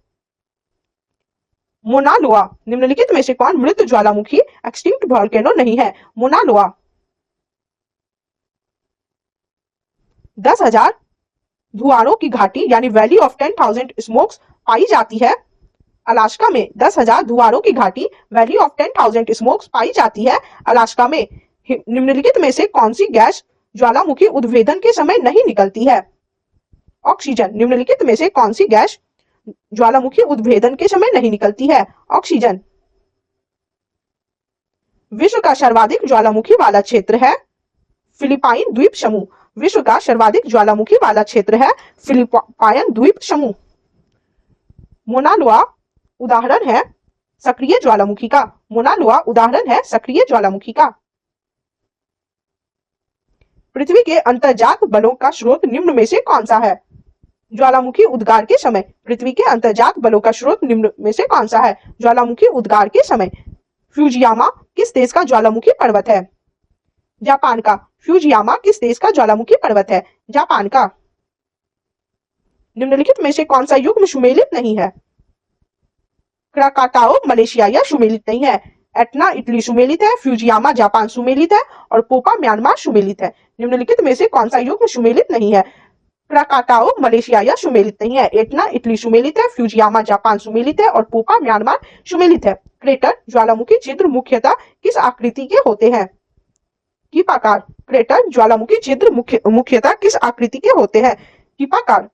मोना लोआ। निम्नलिखित में से कौन मृत ज्वालामुखी एक्सटिंक्ट वोल्केनो नहीं है? मोना लोआ। 10,000 धुआरों की घाटी यानी वैली ऑफ 10,000 स्मोक्स पाई जाती है अलास्का में। 10,000 धुआरों की घाटी वैली ऑफ 10,000 स्मोक्स पाई जाती है अलास्का में। निम्नलिखित में से कौन सी गैस ज्वालामुखी उद्भेदन के समय नहीं निकलती है? ऑक्सीजन। निम्नलिखित में से कौन सी गैस ज्वालामुखी उद्भेदन के समय नहीं निकलती है? ऑक्सीजन। विश्व का सर्वाधिक ज्वालामुखी वाला क्षेत्र है फिलिपाइन द्वीप समूह। विश्व का सर्वाधिक ज्वालामुखी वाला क्षेत्र है फिलिपाइन द्वीप समूह। मोना लोआ उदाहरण है सक्रिय ज्वालामुखी का। मोना लोआ उदाहरण है सक्रिय ज्वालामुखी का। पृथ्वी के अंतर्जात बलों का स्रोत निम्न में से कौन सा है? ज्वालामुखी उद्गार के समय। पृथ्वी के अंतर्जात बलों का स्रोत निम्न में से कौन सा है? ज्वालामुखी उद्गार के समय। फ्यूजियामा किस देश का ज्वालामुखी पर्वत है? जापान का। फ्यूजियामा किस देश का ज्वालामुखी पर्वत है? जापान का। निम्नलिखित में से कौन सा युग्म सुमेलित नहीं है? क्राकाटाओ मलेशिया या सुमेलित नहीं है। एटना इटली सुमेलित है, फ्यूजियामा जापान सुमेलित है और पोपा म्यांमार सुमेलित है। निम्नलिखित में से कौन सा युग्म सुमेलित नहीं है? क्राकाटाओ मलेशिया या सुमेलित नहीं है। एटना इटली सुमेलित है, फ्यूजियामा जापान सुमेलित है और पोपा म्यांमार सुमेलित है। क्रेटर ज्वालामुखी छिद्र मुख्यतः किस आकृति के होते हैं? कीपाकार। क्रेटर ज्वालामुखी छिद्र मुख्यतः किस आकृति के होते हैं? कीपाकार।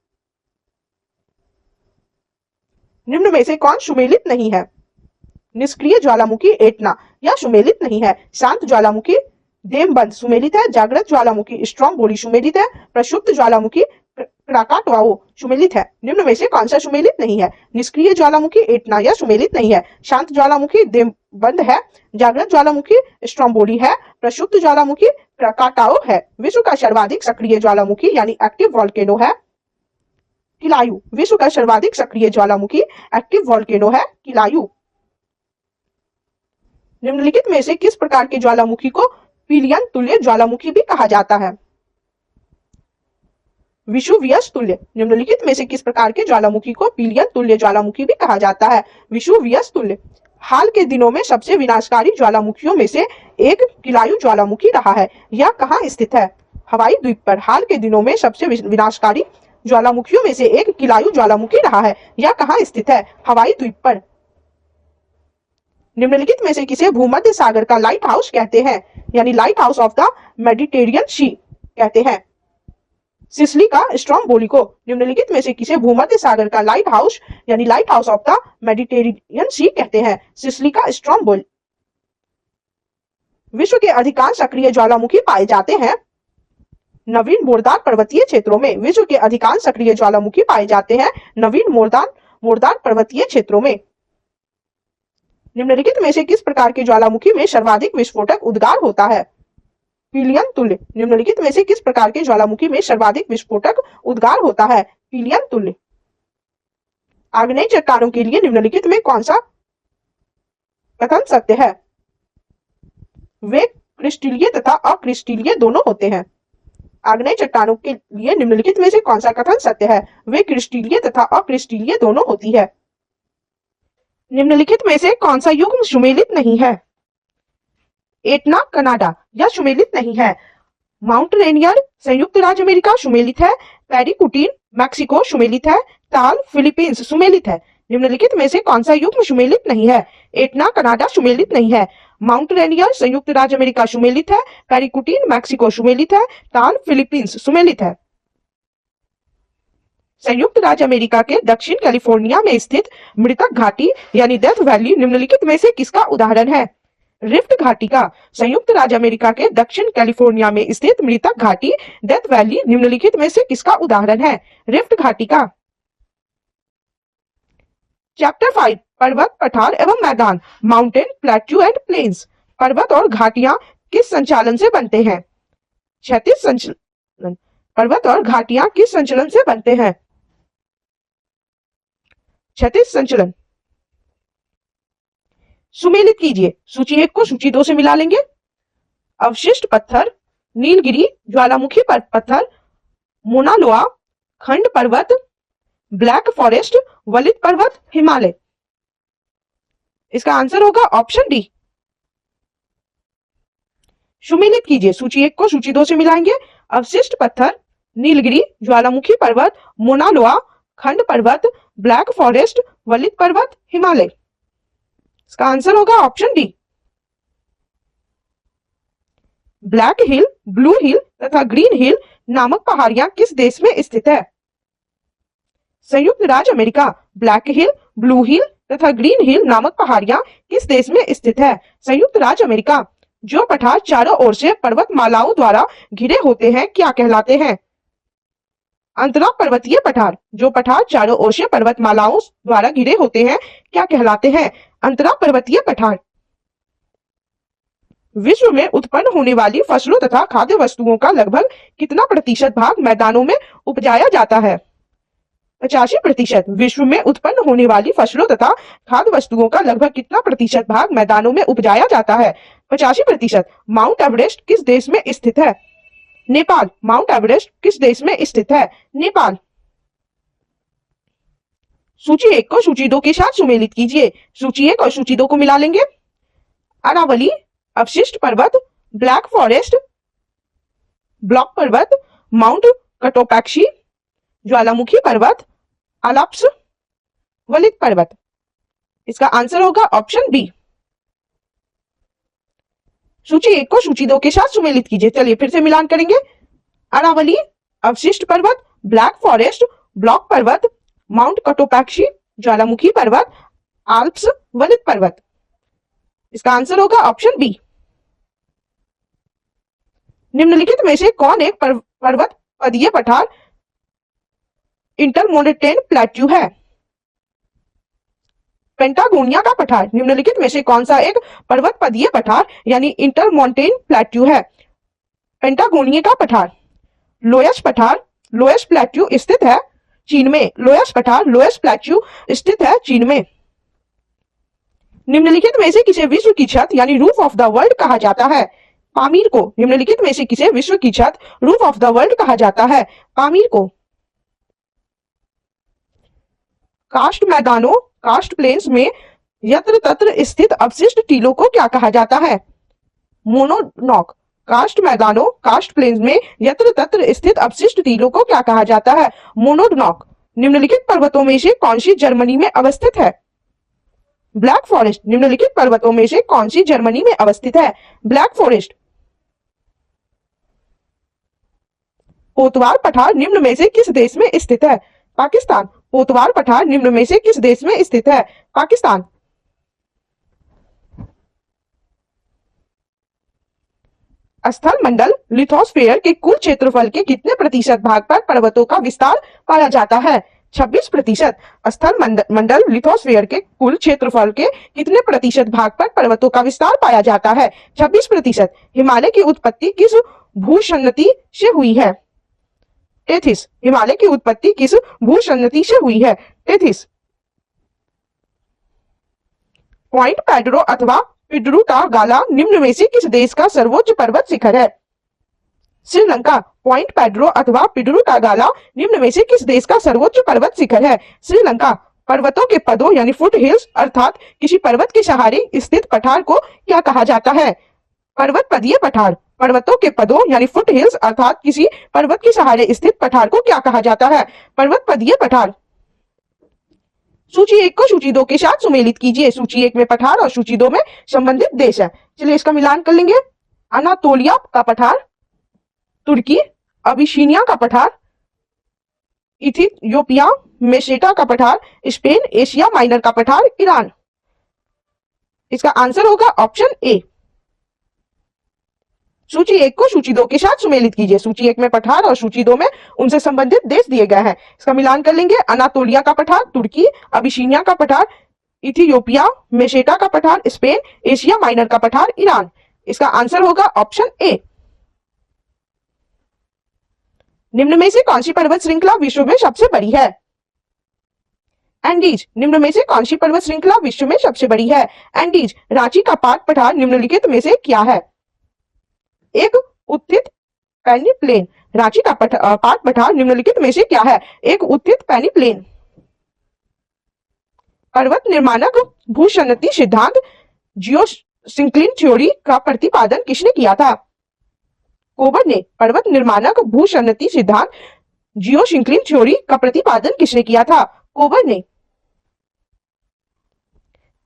निम्न में से कौन सुमेलित नहीं है? निष्क्रिय ज्वालामुखी एटना या सुमेलित नहीं है। शांत ज्वालामुखी देमबंद सुमेलित है। जागृत ज्वालामुखी स्ट्रोम्बोली सुमेलित है। प्रक्षुब्ध ज्वालामुखी क्राकाटोआ सुमेलित है। निम्न में से कौन सा सुमेलित नहीं है? निष्क्रिय ज्वालामुखी एटना या सुमेलित नहीं है। शांत ज्वालामुखी देमबंद है। जागृत ज्वालामुखी स्ट्रोम्बोली है। प्रक्षुब्ध ज्वालामुखी क्राकाटोआ है। विश्व का सर्वाधिक सक्रिय ज्वालामुखी यानी एक्टिव वोल्केनो है किलायू। विश्व का सर्वाधिक सक्रिय ज्वालामुखी एक्टिव वोल्केनो है किलायू। निम्नलिखित में से किस प्रकार के ज्वालामुखी को पिलियन तुल्य ज्वालामुखी भी कहा जाता है? विषुवियस तुल्य निम्नलिखित में से किस प्रकार के ज्वालामुखी को पिलियन तुल्य ज्वालामुखी भी कहा जाता है? विषुवियस तुल्य। हाल के दिनों में सबसे विनाशकारी ज्वालामुखियों में से एक किलायु ज्वालामुखी रहा है। यह कहाँ स्थित है? हवाई द्वीप पर। हाल के दिनों में सबसे विनाशकारी ज्वालामुखियों में से एक किलायु ज्वालामुखी रहा है। यह कहाँ स्थित है? हवाई द्वीप पर। निम्नलिखित में से किसे भूमध्य सागर का लाइट हाउस कहते हैं? यानी lighthouse of the Mediterranean sea कहते हैं। सिसिली का स्ट्रोम्बोली को निम्नलिखित में से किसे भूमध्य सागर का लाइट हाउस यानी lighthouse of the Mediterranean sea कहते हैं? सिसिली का स्ट्रोम्बोली। विश्व के अधिकांश सक्रिय ज्वालामुखी पाए जाते हैं नवीन मोरदार पर्वतीय क्षेत्रों में। विश्व के अधिकांश सक्रिय ज्वालामुखी पाए जाते हैं नवीन मोरदार पर्वतीय क्षेत्रों में। निम्नलिखित में से किस प्रकार के ज्वालामुखी में सर्वाधिक विस्फोटक उद्गार होता है? पिलियन तुल्य। निम्नलिखित में से किस प्रकार के ज्वालामुखी में सर्वाधिक विस्फोटक उद्गार होता है? पिलियन तुल्य। आग्नेय चट्टानों के लिए निम्नलिखित में कौन सा कथन सत्य है? वे क्रिस्टलीय तथा अक्रिस्टलीय दोनों होते हैं। आग्नेय चट्टानों के लिए निम्नलिखित में से कौन सा कथन सत्य है? वे क्रिस्टलीय तथा अक्रिस्टलीय दोनों होती है। निम्नलिखित में से कौन सा युग्म सुमेलित नहीं है? एटना कनाडा यह सुमेलित नहीं है। माउंट रेनियर संयुक्त राज्य अमेरिका सुमेलित है। पेरिकुटीन मैक्सिको सुमेलित है। ताल फिलीपींस सुमेलित है। निम्नलिखित में से कौन सा युग्म सुमेलित नहीं है? एटना कनाडा सुमेलित नहीं है। माउंट रेनियर संयुक्त राज्य अमेरिका सुमेलित है। पेरिकुटीन मैक्सिको सुमेलित है। ताल फिलीपींस सुमेलित है। संयुक्त राज्य अमेरिका के दक्षिण कैलिफोर्निया में स्थित मृतक घाटी यानी डेथ वैली निम्नलिखित में से किसका उदाहरण है? रिफ्ट घाटी का। संयुक्त राज्य अमेरिका के दक्षिण कैलिफोर्निया में स्थित मृतक घाटी डेथ वैली निम्नलिखित में से किसका उदाहरण है? रिफ्ट घाटी का। चैप्टर 5 पर्वत पठार एवं मैदान माउंटेन प्लेट्यू एंड प्लेन्स। पर्वत और घाटियां किस संचालन से बनते हैं? क्षैतिज संचलन। पर्वत और घाटियां किस संचलन से बनते हैं? क्षैतिज संचलन। सुमेलित कीजिए। सूची 1 को सूची 2 से मिला लेंगे। अवशिष्ट पत्थर, नीलगिरी ज्वालामुखी पत्थर, मोना लोआ, खंड पर्वत, ब्लैक फॉरेस्ट, वलित पर्वत, हिमालय। इसका आंसर होगा ऑप्शन डी। सुमेलित कीजिए। सूची 1 को सूची 2 से मिलाएंगे। अवशिष्ट पत्थर, नीलगिरी ज्वालामुखी पर्वत, मोना लोआ, खंड पर्वत, ब्लैक फॉरेस्ट, वलित पर्वत, हिमालय। इसका आंसर होगा ऑप्शन डी। ब्लैक हिल, ब्लू हिल तथा ग्रीन हिल नामक पहाड़ियां किस देश में स्थित है? संयुक्त राज्य अमेरिका। ब्लैक हिल, ब्लू हिल तथा ग्रीन हिल नामक पहाड़ियां किस देश में स्थित है? संयुक्त राज्य अमेरिका। जो पठार चारों ओर से पर्वतमालाओं द्वारा घिरे होते हैं क्या कहलाते हैं? अंतरा पर्वतीय पठार। जो पठार चारों ओर से पर्वतमालाओं द्वारा घिरे होते हैं क्या कहलाते हैं? अंतरा पर्वतीय पठार। विश्व में उत्पन्न होने वाली फसलों तथा खाद्य वस्तुओं का लगभग कितना प्रतिशत भाग मैदानों में उपजाया जाता है? 85%। विश्व में उत्पन्न होने वाली फसलों तथा खाद्य वस्तुओं का लगभग कितना प्रतिशत भाग मैदानों में उपजाया जाता है? 85%। माउंट एवरेस्ट किस देश में स्थित है? नेपाल। माउंट एवरेस्ट किस देश में स्थित है? नेपाल। सूची 1 को सूची 2 के साथ सुमेलित कीजिए। सूची 1 और सूची 2 को मिला लेंगे। अरावली, अवशिष्ट पर्वत, ब्लैक फॉरेस्ट, ब्लॉक पर्वत, माउंट कटोपैक्शी, ज्वालामुखी पर्वत, आल्प्स, वलित पर्वत। इसका आंसर होगा ऑप्शन बी। सूची 1 को सूची 2 के साथ सुमेलित कीजिए। चलिए फिर से मिलान करेंगे। अरावली, अवशिष्ट पर्वत, ब्लैक फॉरेस्ट, ब्लॉक पर्वत, माउंट कटोपैक्शी, ज्वालामुखी पर्वत, आल्प्स, वलित पर्वत। इसका आंसर होगा ऑप्शन बी। निम्नलिखित में से कौन एक पर्वत पदीय पठार इंटरमोंटेन प्लेट्यू है? पेंटागोनिया का पठार। निम्नलिखित में से कौन सा एक पर्वत पदीय पठार यानी इंटरमोंटेन प्लेट्यू है? पेंटागोनिया का पठार। लोयस पठार, लोयस प्लेट्यू स्थित है चीन में। लोयस पठार, लोयस प्लेट्यू स्थित है चीन में। निम्नलिखित में से किसे विश्व की छत यानी रूफ ऑफ द वर्ल्ड कहा जाता है? पामीर को। निम्नलिखित में से किसे विश्व की छत रूफ ऑफ द वर्ल्ड कहा जाता है? पामीर को। कास्ट मैदानों कास्ट प्लेन्स में यत्र तत्र स्थित अवशिष्ट टीलों को क्या कहा जाता है? मोनोनॉक। कास्ट मैदानों कास्ट प्लेन्स में यत्र तत्र स्थित अवशिष्ट टीलों को क्या कहा जाता है? मोनोनॉक। निम्नलिखित पर्वतों में से कौन सी जर्मनी में अवस्थित है? Black forest. निम्नलिखित पर्वतों में से कौन सी जर्मनी में अवस्थित है? Black forest. पोतवार पठार निम्न में से किस देश में स्थित है? पाकिस्तान। पोतवार पठार निम्न में से किस देश में स्थित है? पाकिस्तान। स्थल मंडल लिथोस्फीयर के कुल क्षेत्रफल के कितने प्रतिशत भाग पर पर्वतों का विस्तार पाया जाता है? 26%। स्थल मंडल लिथोस्फीयर के कुल क्षेत्रफल के कितने प्रतिशत भाग पर पर्वतों का विस्तार पाया जाता है? 26%। हिमालय की उत्पत्ति किस भूसन्नति से हुई है? टेथिस। हिमालय की उत्पत्ति किस भूसन्नति से हुई है? टेथिस। पॉइंट पेड्रो अथवा पिड्रू का गाला निम्न में से किस देश का सर्वोच्च पर्वत शिखर है? श्रीलंका। पॉइंट पेड्रो अथवा पिड्रू का गाला निम्न में से किस देश का सर्वोच्च पर्वत शिखर है? श्रीलंका। पर्वतों के पदों यानी फुट हिल्स अर्थात किसी पर्वत के सहारे स्थित पठार को क्या कहा जाता है? पर्वत पदीय पठार। पर्वतों के पदों यानी फुट हिल्स अर्थात किसी पर्वत के सहारे स्थित पठार को क्या कहा जाता है? पर्वत पदीय पठार। सूची 1 को सूची 2 के साथ सुमेलित कीजिए। सूची 1 में पठार और सूची 2 में संबंधित देश है। चलिए इसका मिलान कर लेंगे। अनातोलिया का पठार, तुर्की, अबिशीनिया का पठार, इथियोपिया, मेसेटा का पठार, स्पेन, एशिया माइनर का पठार, ईरान। इसका आंसर होगा ऑप्शन ए। सूची 1 को सूची 2 के साथ सुमेलित कीजिए। सूची 1 में पठार और सूची 2 में उनसे संबंधित देश दिए गए हैं। इसका मिलान कर लेंगे। अनातोलिया का पठार, तुर्की, अबिशीनिया का पठार, इथियोपिया, मेसेटा का पठार, स्पेन, एशिया माइनर का पठार, ईरान। इसका आंसर होगा ऑप्शन ए। निम्न में से कौन सी पर्वत श्रृंखला विश्व में सबसे बड़ी है? एंडीज। निम्न में से कौन सी पर्वत श्रृंखला विश्व में सबसे बड़ी है? एंडीज। रांची का पाट पठार निम्नलिखित में से क्या है? एक उत्थित पैनी प्लेन। रांची का पाट पठार निम्नलिखित में से क्या है? एक उत्थित पैनी प्लेन। पर्वत निर्माणक भूसन्नति सिद्धांत जियोसिंक्लिन थ्योरी का प्रतिपादन किसने किया था? कोबर ने। पर्वत निर्माणक भूसन्नति सिद्धांत जियोसिंक्लिन थ्योरी का प्रतिपादन किसने किया था? कोबर ने।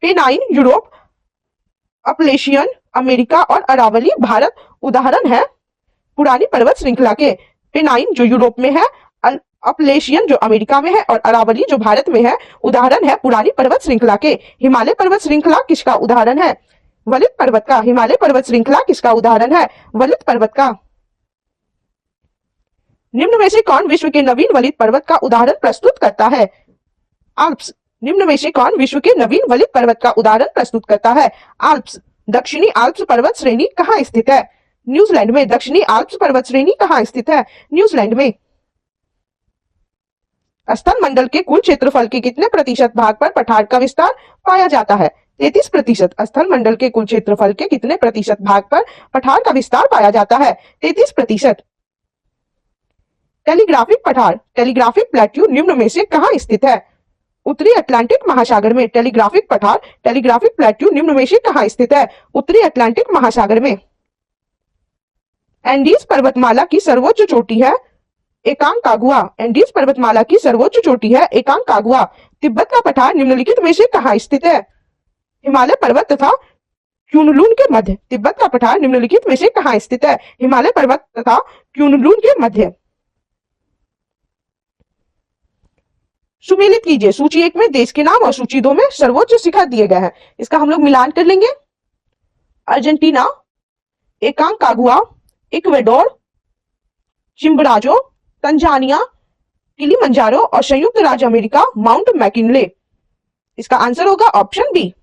पेनाइन यूरोप, अपलेशियन अमेरिका और अरावली भारत उदाहरण है पुरानी पर्वत श्रृंखला के। पेनाइन जो यूरोप में है, अपलेशियन जो अमेरिका में है और अरावली जो भारत में है उदाहरण है पुरानी पर्वत श्रृंखला के। हिमालय पर्वत श्रृंखला किसका उदाहरण है? वलित पर्वत का। हिमालय पर्वत श्रृंखला किसका उदाहरण है? वलित पर्वत का। निम्न में से कौन विश्व के नवीन वलित पर्वत का उदाहरण प्रस्तुत करता है? आल्प्स। निम्न में से कौन विश्व के नवीन वलित पर्वत का उदाहरण प्रस्तुत करता है? आल्प्स। दक्षिणी आल्प्स पर्वत श्रेणी कहाँ स्थित है? न्यूजीलैंड में। दक्षिणी आल्प्स पर्वत श्रेणी कहाँ स्थित है? न्यूजीलैंड में। स्थल मंडल के कुल क्षेत्रफल के कितने प्रतिशत भाग पर पठार का विस्तार पाया जाता है? 33%। स्थल मंडल के कुल क्षेत्रफल के कितने प्रतिशत भाग पर पठार का विस्तार पाया जाता है? 33%। टेलीग्राफिक पठार, टेलीग्राफिक प्लेट्यू निम्न में से कहाँ स्थित है? उत्तरी अटलांटिक महासागर में। टेलीग्राफिक पठार, टेलीग्राफिक प्लेट्यू निम्न में से कहाँ स्थित है? उत्तरी अटलांटिक महासागर में। एंडीज पर्वतमाला की सर्वोच्च चोटी है एकांकागुआ। एंडीज पर्वतमाला की सर्वोच्च चोटी है एकांकागुआ। तिब्बत का पठार निम्नलिखित में से कहाँ स्थित है? हिमालय पर्वत तथा क्यूनलुन के मध्य। तिब्बत का पठार निम्नलिखित में से कहाँ स्थित है? हिमालय पर्वत तथा क्यूनलुन के मध्य। सुमेलित कीजिए। सूची 1 में देश के नाम और सूची 2 में सर्वोच्च शिखर दिए गए हैं। इसका हम लोग मिलान कर लेंगे। अर्जेंटीना, एकांकागुआ, इक्वेडोर, चिम्बराजो, तंजानिया, किलिमंजारो और संयुक्त राज्य अमेरिका माउंट मैकिनले। इसका आंसर होगा ऑप्शन बी।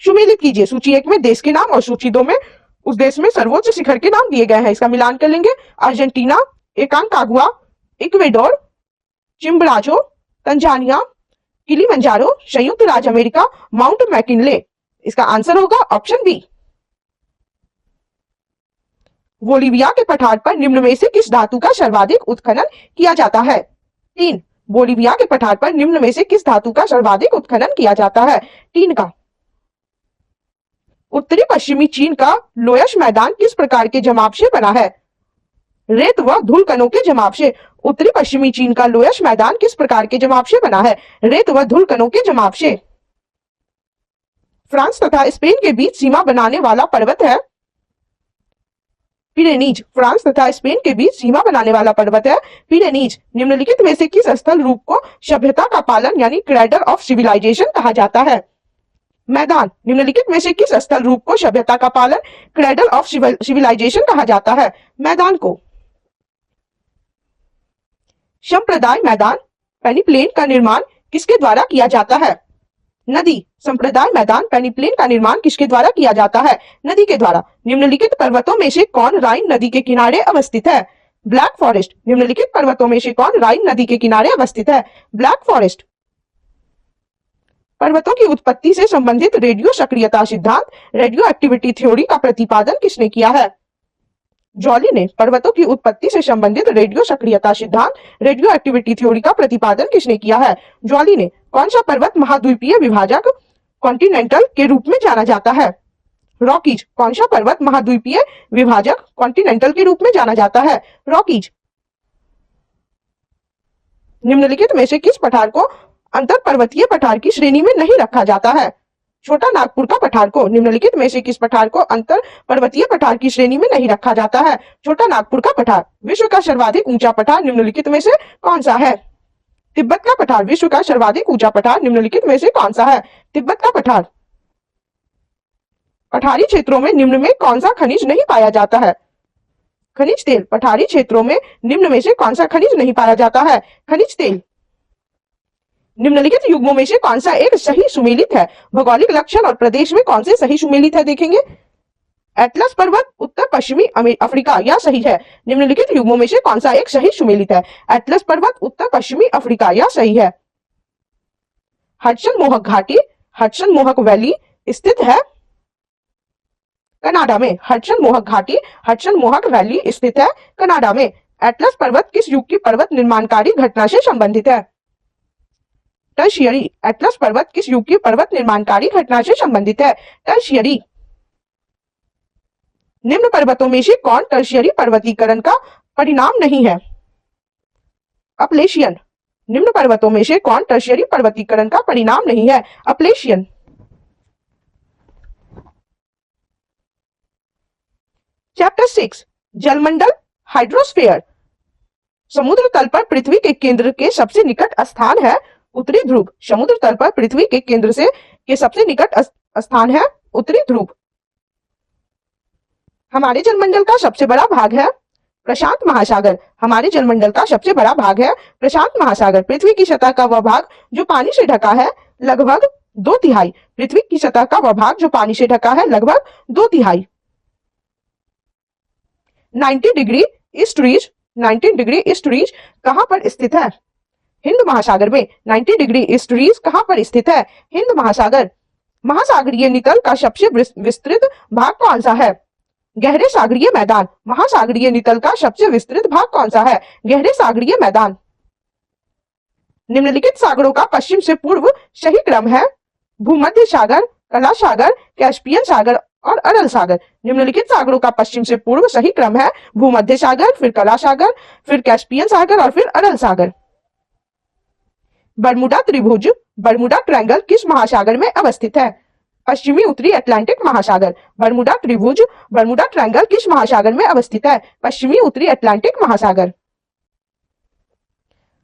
सुमेलित कीजिए। सूची 1 में देश के नाम और सूची 2 में उस देश में सर्वोच्च शिखर के नाम दिए गए हैं। इसका मिलान कर लेंगे। अर्जेंटीना, एकांकागुआ, इक्वेडोर, चिम्बराजो, तंजानिया, किलिमंजारो, संयुक्त राज्य अमेरिका माउंट मैकिनले। इसका आंसर होगा ऑप्शन बी। बोलिविया के पठार पर निम्न में से किस धातु का सर्वाधिक उत्खनन किया जाता है? 3 बोलिविया के पठार पर निम्न में से किस धातु का सर्वाधिक उत्खनन किया जाता है? टीन का। उत्तरी पश्चिमी चीन का लोयश मैदान किस प्रकार के जमाव से बना है? रेत व धूल कणों के जमाव से। उत्तरी पश्चिमी चीन का लोयश मैदान किस प्रकार के जमाव से बना है? रेत व धूल कणों के जमाव से। फ्रांस तथा स्पेन के बीच सीमा बनाने वाला पर्वत है? पिरेनीज। फ्रांस तथा स्पेन के बीच सीमा बनाने वाला पर्वत है पिरेनीज। निम्नलिखित में से किस स्थल रूप को सभ्यता का पालन यानी क्रेडल ऑफ सिविलाइजेशन कहा जाता है? मैदान। निम्नलिखित में से किस स्थल रूप को सभ्यता का पालन क्रेडल ऑफ सिविलाइजेशन कहा जाता है? मैदान को। संप्रदाय मैदान पेनिप्लेन का निर्माण किसके द्वारा किया जाता है? नदी। संप्रदाय मैदान पेनिप्लेन का निर्माण किसके द्वारा किया जाता है? नदी के द्वारा। निम्नलिखित पर्वतों में से कौन राइन नदी के किनारे अवस्थित है? Black forest. निम्नलिखित पर्वतों में से कौन राइन नदी के किनारे अवस्थित है? Black forest. पर्वतों की उत्पत्ति से संबंधित रेडियो सक्रियता सिद्धांत रेडियो एक्टिविटी थ्योरी का प्रतिपादन किसने किया है? जॉली ने। पर्वतों की उत्पत्ति से संबंधित रेडियो सक्रियता सिद्धांत रेडियो एक्टिविटी थ्योरी का प्रतिपादन किसने किया है? जॉली ने। कौन सा पर्वत महाद्वीपीय विभाजक कॉन्टिनेंटल के रूप में जाना जाता है? रॉकीज। कौन सा पर्वत महाद्वीपीय विभाजक कॉन्टिनेंटल के रूप में जाना जाता है? रॉकीज। निम्नलिखित में से किस पठार को अंतर पर्वतीय पठार की श्रेणी में नहीं रखा जाता है? छोटा नागपुर का पठार को। निम्नलिखित में से किस पठार को अंतर पर्वतीय पठार की श्रेणी में नहीं रखा जाता है? छोटा नागपुर का पठार। विश्व का सर्वाधिक ऊंचा पठार निम्नलिखित में से कौन सा है? तिब्बत का पठार। विश्व का सर्वाधिक ऊंचा पठार निम्नलिखित में से कौन सा है? तिब्बत का पठार। पठारी क्षेत्रों में निम्न में कौन सा खनिज नहीं पाया जाता है? खनिज तेल। पठारी क्षेत्रों में निम्न में से कौन सा खनिज नहीं पाया जाता है? खनिज तेल। निम्नलिखित युग्मों में से कौन सा एक सही सुमेलित है? भौगोलिक लक्षण और प्रदेश में कौन से सही सुमेलित है देखेंगे। एटलस पर्वत उत्तर पश्चिमी अफ्रीका यह सही है। निम्नलिखित युग्मों में से कौन सा एक सही सुमेलित है? एटलस पर्वत उत्तर पश्चिमी अफ्रीका यह सही है। हडसन मोहक घाटी हडसन मोहक वैली स्थित है कनाडा में। हडसन मोहक घाटी हडसन मोहक वैली स्थित है कनाडा में। एटलस पर्वत किस युग की पर्वत निर्माणकारी घटना से संबंधित है? टर्शियरी। एटलस पर्वत किस युग की पर्वत निर्माणकारी घटना से संबंधित है? टर्शियरी। निम्न पर्वतों में से कौन टर्शियरी पर्वतीकरण का परिणाम नहीं है? अपलेशियन। निम्न पर्वतों में से कौन टर्शियरी पर्वतीकरण का परिणाम नहीं है? अपलेशियन। चैप्टर 6 जलमंडल हाइड्रोस्फीयर। समुद्र तल पर पृथ्वी के केंद्र के सबसे निकट स्थान है उत्तरी ध्रुव। समुद्र तल पर पृथ्वी के केंद्र के सबसे निकट स्थान है उत्तरी ध्रुव। हमारे जलमंडल का सबसे बड़ा भाग है प्रशांत महासागर। हमारे जलमंडल का सबसे बड़ा भाग है प्रशांत महासागर। पृथ्वी की सतह का वह भाग जो पानी से ढका है लगभग 2/3। पृथ्वी की सतह का वह भाग जो पानी से ढका है लगभग 2/3। 90 डिग्री ईस्ट रीज 90 डिग्री ईस्ट रीज कहां पर स्थित है? हिंद महासागर में। 90 डिग्री ईस्ट रीज कहां पर स्थित है? हिंद महासागर। महासागरीय नितल का सबसे विस्तृत भाग कौन सा है? गहरे सागरीय मैदान। महासागरीय नितल का सबसे विस्तृत भाग कौन सा है? गहरे सागरीय मैदान। निम्नलिखित सागरों का पश्चिम से पूर्व सही क्रम है? भूमध्य सागर कला सागर कैस्पियन सागर और अरल सागर। निम्नलिखित सागरों का पश्चिम से पूर्व सही क्रम है? भूमध्य सागर फिर कला सागर फिर कैस्पियन सागर और फिर अरल सागर। बरमुडा त्रिभुज बरमुडा ट्रायंगल किस महासागर में अवस्थित है? पश्चिमी उत्तरी अटलांटिक महासागर। बरमुडा त्रिभुज बरमुडा ट्रायंगल किस महासागर में अवस्थित है? पश्चिमी उत्तरी अटलांटिक महासागर।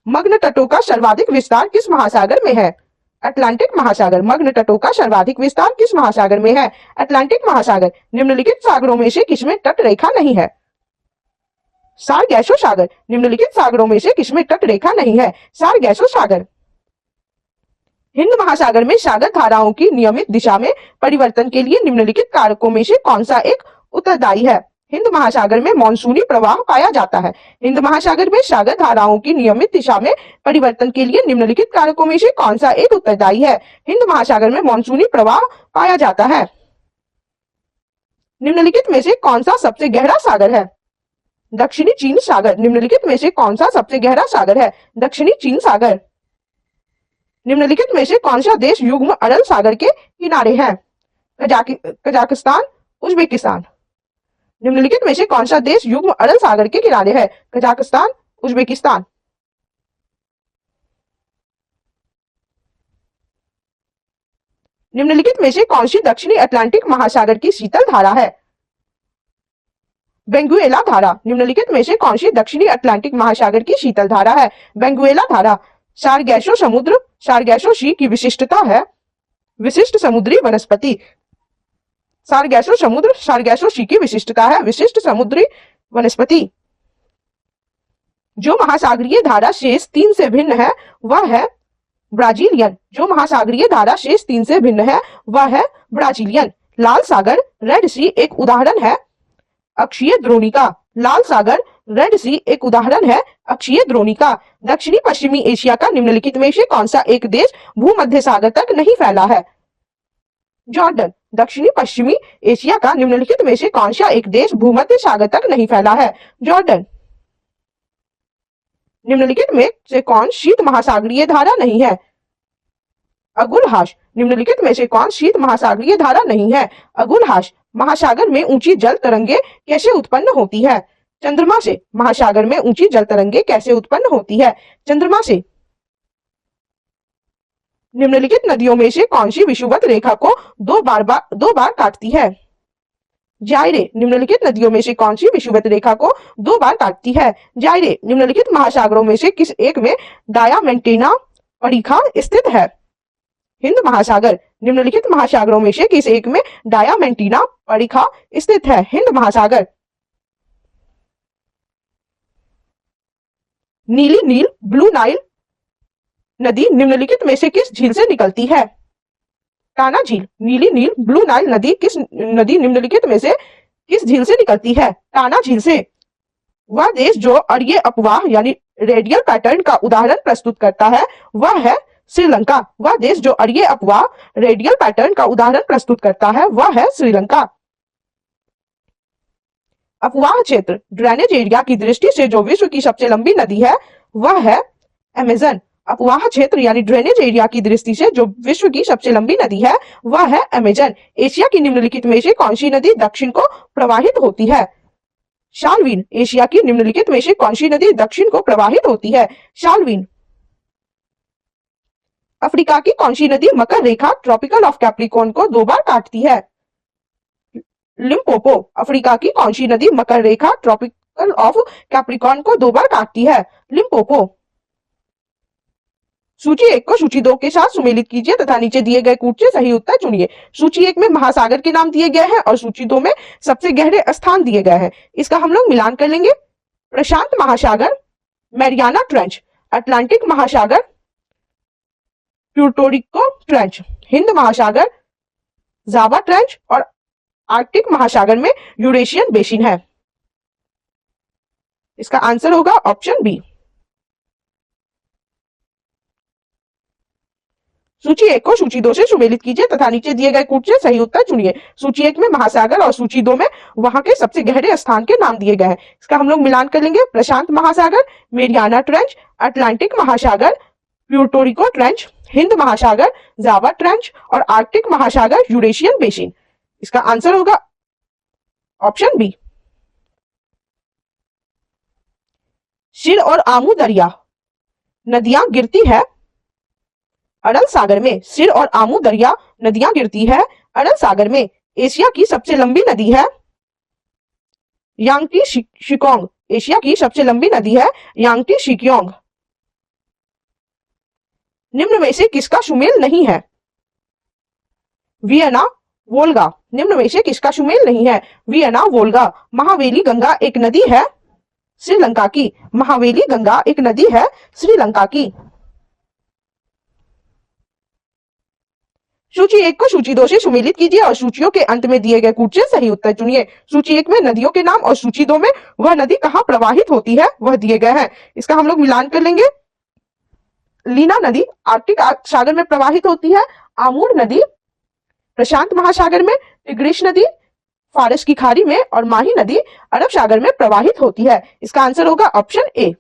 मग्न तटों का सर्वाधिक विस्तार किस महासागर में है? अटलांटिक महासागर। मग्न तटों का सर्वाधिक विस्तार किस महासागर में है? अटलांटिक महासागर। निम्नलिखित सागरों में से किसमें तट रेखा नहीं है? सारगैसो सागर। निम्नलिखित सागरों में से किसमें तट रेखा नहीं है? सारगैसो सागर। हिंद महासागर में सागर धाराओं की नियमित दिशा में परिवर्तन के लिए निम्नलिखित कारकों में से कौन सा एक उत्तरदायी है? हिंद महासागर में मॉनसूनी प्रवाह पाया जाता है। हिंद महासागर में सागर धाराओं की नियमित दिशा में परिवर्तन के लिए निम्नलिखित कारकों में से कौन सा एक उत्तरदायी है? हिंद महासागर में मॉनसूनी प्रवाह पाया जाता है। निम्नलिखित में से कौन सा सबसे गहरा सागर है? दक्षिणी चीन सागर निम्नलिखित में से कौन सा सबसे गहरा सागर है? दक्षिणी चीन सागर। निम्नलिखित में से कौन सा देश युग्म अरल सागर के किनारे है? Kazakhstan, Uzbekistan. निम्नलिखित में से कौन सा देश युग्म अरल सागर के किनारे है? Kazakhstan, Uzbekistan. निम्नलिखित में से कौन सी दक्षिणी अटलांटिक महासागर की शीतल धारा है? वेंगुएला धारा। निम्नलिखित में से कौन सी दक्षिणी अटलांटिक महासागर की शीतल धारा है? वेंगुएला धारा। सारगैसो समुद्र, सारगैसो सी की विशिष्टता है विशिष्ट समुद्री वनस्पति। सारगैसो समुद्र, सारगैसो सी की विशिष्टता है विशिष्ट समुद्री वनस्पति। जो महासागरीय धारा शेष 3 से भिन्न है वह है ब्राजीलियन। जो महासागरीय धारा शेष 3 से भिन्न है वह है ब्राजीलियन। लाल सागर, रेड सी एक उदाहरण है अक्षीय द्रोणिका। लाल सागर, रेड सी एक उदाहरण है अक्षीय द्रोणिका। दक्षिणी पश्चिमी एशिया का निम्नलिखित में से कौन सा एक देश भूमध्य सागर तक नहीं फैला है? जॉर्डन। दक्षिणी पश्चिमी एशिया का निम्नलिखित में से कौन सा एक देश भूमध्य सागर तक नहीं फैला है? जॉर्डन। निम्नलिखित में से कौन शीत महासागरीय धारा नहीं है? अगुलहास। निम्नलिखित में से कौन शीत महासागरीय धारा नहीं है? अगुलहास। महासागर में ऊंची जल तरंगे कैसे उत्पन्न होती है? चंद्रमा से। महासागर में ऊंची जल तरंगे कैसे उत्पन्न होती है? चंद्रमा से। निम्नलिखित नदियों में से कौन सी विषुवत रेखा को दो बार काटती है? जायरे। निम्नलिखित नदियों में से कौन सी विषुवत रेखा को 2 बार काटती है? जायरे। निम्नलिखित महासागरों में से किस एक में डायामेंटिना परिखा स्थित है? हिंद महासागर। निम्नलिखित महासागरों में से किस एक में डायामेंटिना परिखा स्थित है? हिंद महासागर। नीली नील, ब्लू नाइल नदी निम्नलिखित में से किस झील से निकलती है? कान्हा झील। नीली नील, ब्लू नाइल नदी निम्नलिखित में से किस झील से निकलती है? कान्हा झील से। वह देश जो अरीय अपवाह यानी रेडियल पैटर्न का उदाहरण प्रस्तुत करता है वह है श्रीलंका। वह देश जो अरीय अपवाह रेडियल पैटर्न का उदाहरण प्रस्तुत करता है वह है श्रीलंका। अपवाह क्षेत्र ड्रेनेज एरिया की दृष्टि से जो विश्व की सबसे लंबी नदी है वह है अमेजन। अपवाह क्षेत्र यानी ड्रेनेज एरिया की दृष्टि से जो विश्व की सबसे लंबी नदी है वह है अमेजन। एशिया की निम्नलिखित में से कौन सी नदी दक्षिण को प्रवाहित होती है? शालवीन। एशिया की निम्नलिखित में से कौन सी नदी दक्षिण को प्रवाहित होती है? शालवीन। अफ्रीका की कौन सी नदी मकर रेखा ट्रॉपिकल ऑफ कैप्रिकॉर्न को 2 बार काटती है? लिम्पोपो। अफ्रीका की कौन सी नदी मकर रेखा ट्रॉपिकल ऑफ कैप्रिकॉर्न को 2 बार काटती है? लिम्पोपो। सूची 1 को सूची 2 के साथ सुमेलित कीजिए तथा नीचे दिए गए कूट से सही उत्तर चुनिए। सूची 1 में महासागर के नाम दिए गए हैं और सूची 2 में सबसे गहरे स्थान दिए गए हैं। इसका हम लोग मिलान कर लेंगे। प्रशांत महासागर, मैरियाना ट्रेंच, अटलांटिक महासागर, प्यूर्टोरिको ट्रेंच, हिंद महासागर, जावा ट्रेंच और आर्कटिक महासागर में यूरेशियन बेसिन है। इसका आंसर होगा ऑप्शन बी। सूची 1 को सूची 2 से सुमेलित कीजिए तथा नीचे दिए गए कूट से सही उत्तर चुनिए। सूची 1 में महासागर और सूची 2 में वहां के सबसे गहरे स्थान के नाम दिए गए हैं। इसका हम लोग मिलान कर लेंगे। प्रशांत महासागर, मेरियाना ट्रेंच, अटलांटिक महासागर, प्यूर्टोरिको ट्रेंच, हिंद महासागर, जावा ट्रेंच और आर्कटिक महासागर यूरेशियन बेसिन। इसका आंसर होगा ऑप्शन बी। सिर और आमू दरिया नदियां गिरती है अरल सागर में। सिर और आमू दरिया नदियां गिरती है अरल सागर में। एशिया की सबसे लंबी नदी है यांगटी शिकोंग। एशिया की सबसे लंबी नदी है यांगटी शिकोंग। निम्न में से किसका सुमेल नहीं है? वियना वोल्गा। निम्न में से किसका सुमेल नहीं है? वियना वोल्गा। महावेली गंगा एक नदी है श्रीलंका की। महावेली गंगा एक नदी है श्रीलंका की। सूची 1 को सूची 2 से सुमेलित कीजिए और सूचियों के अंत में दिए गए कूट से सही उत्तर चुनिए। सूची 1 में नदियों के नाम और सूची 2 में वह नदी कहां प्रवाहित होती है वह दिए गए हैं। इसका हम लोग मिलान कर लेंगे। लीना नदी आर्कटिक सागर में प्रवाहित होती है। आमूर नदी प्रशांत महासागर में, टिग्रिस नदी फारस की खाड़ी में और माही नदी अरब सागर में प्रवाहित होती है। इसका आंसर होगा ऑप्शन ए।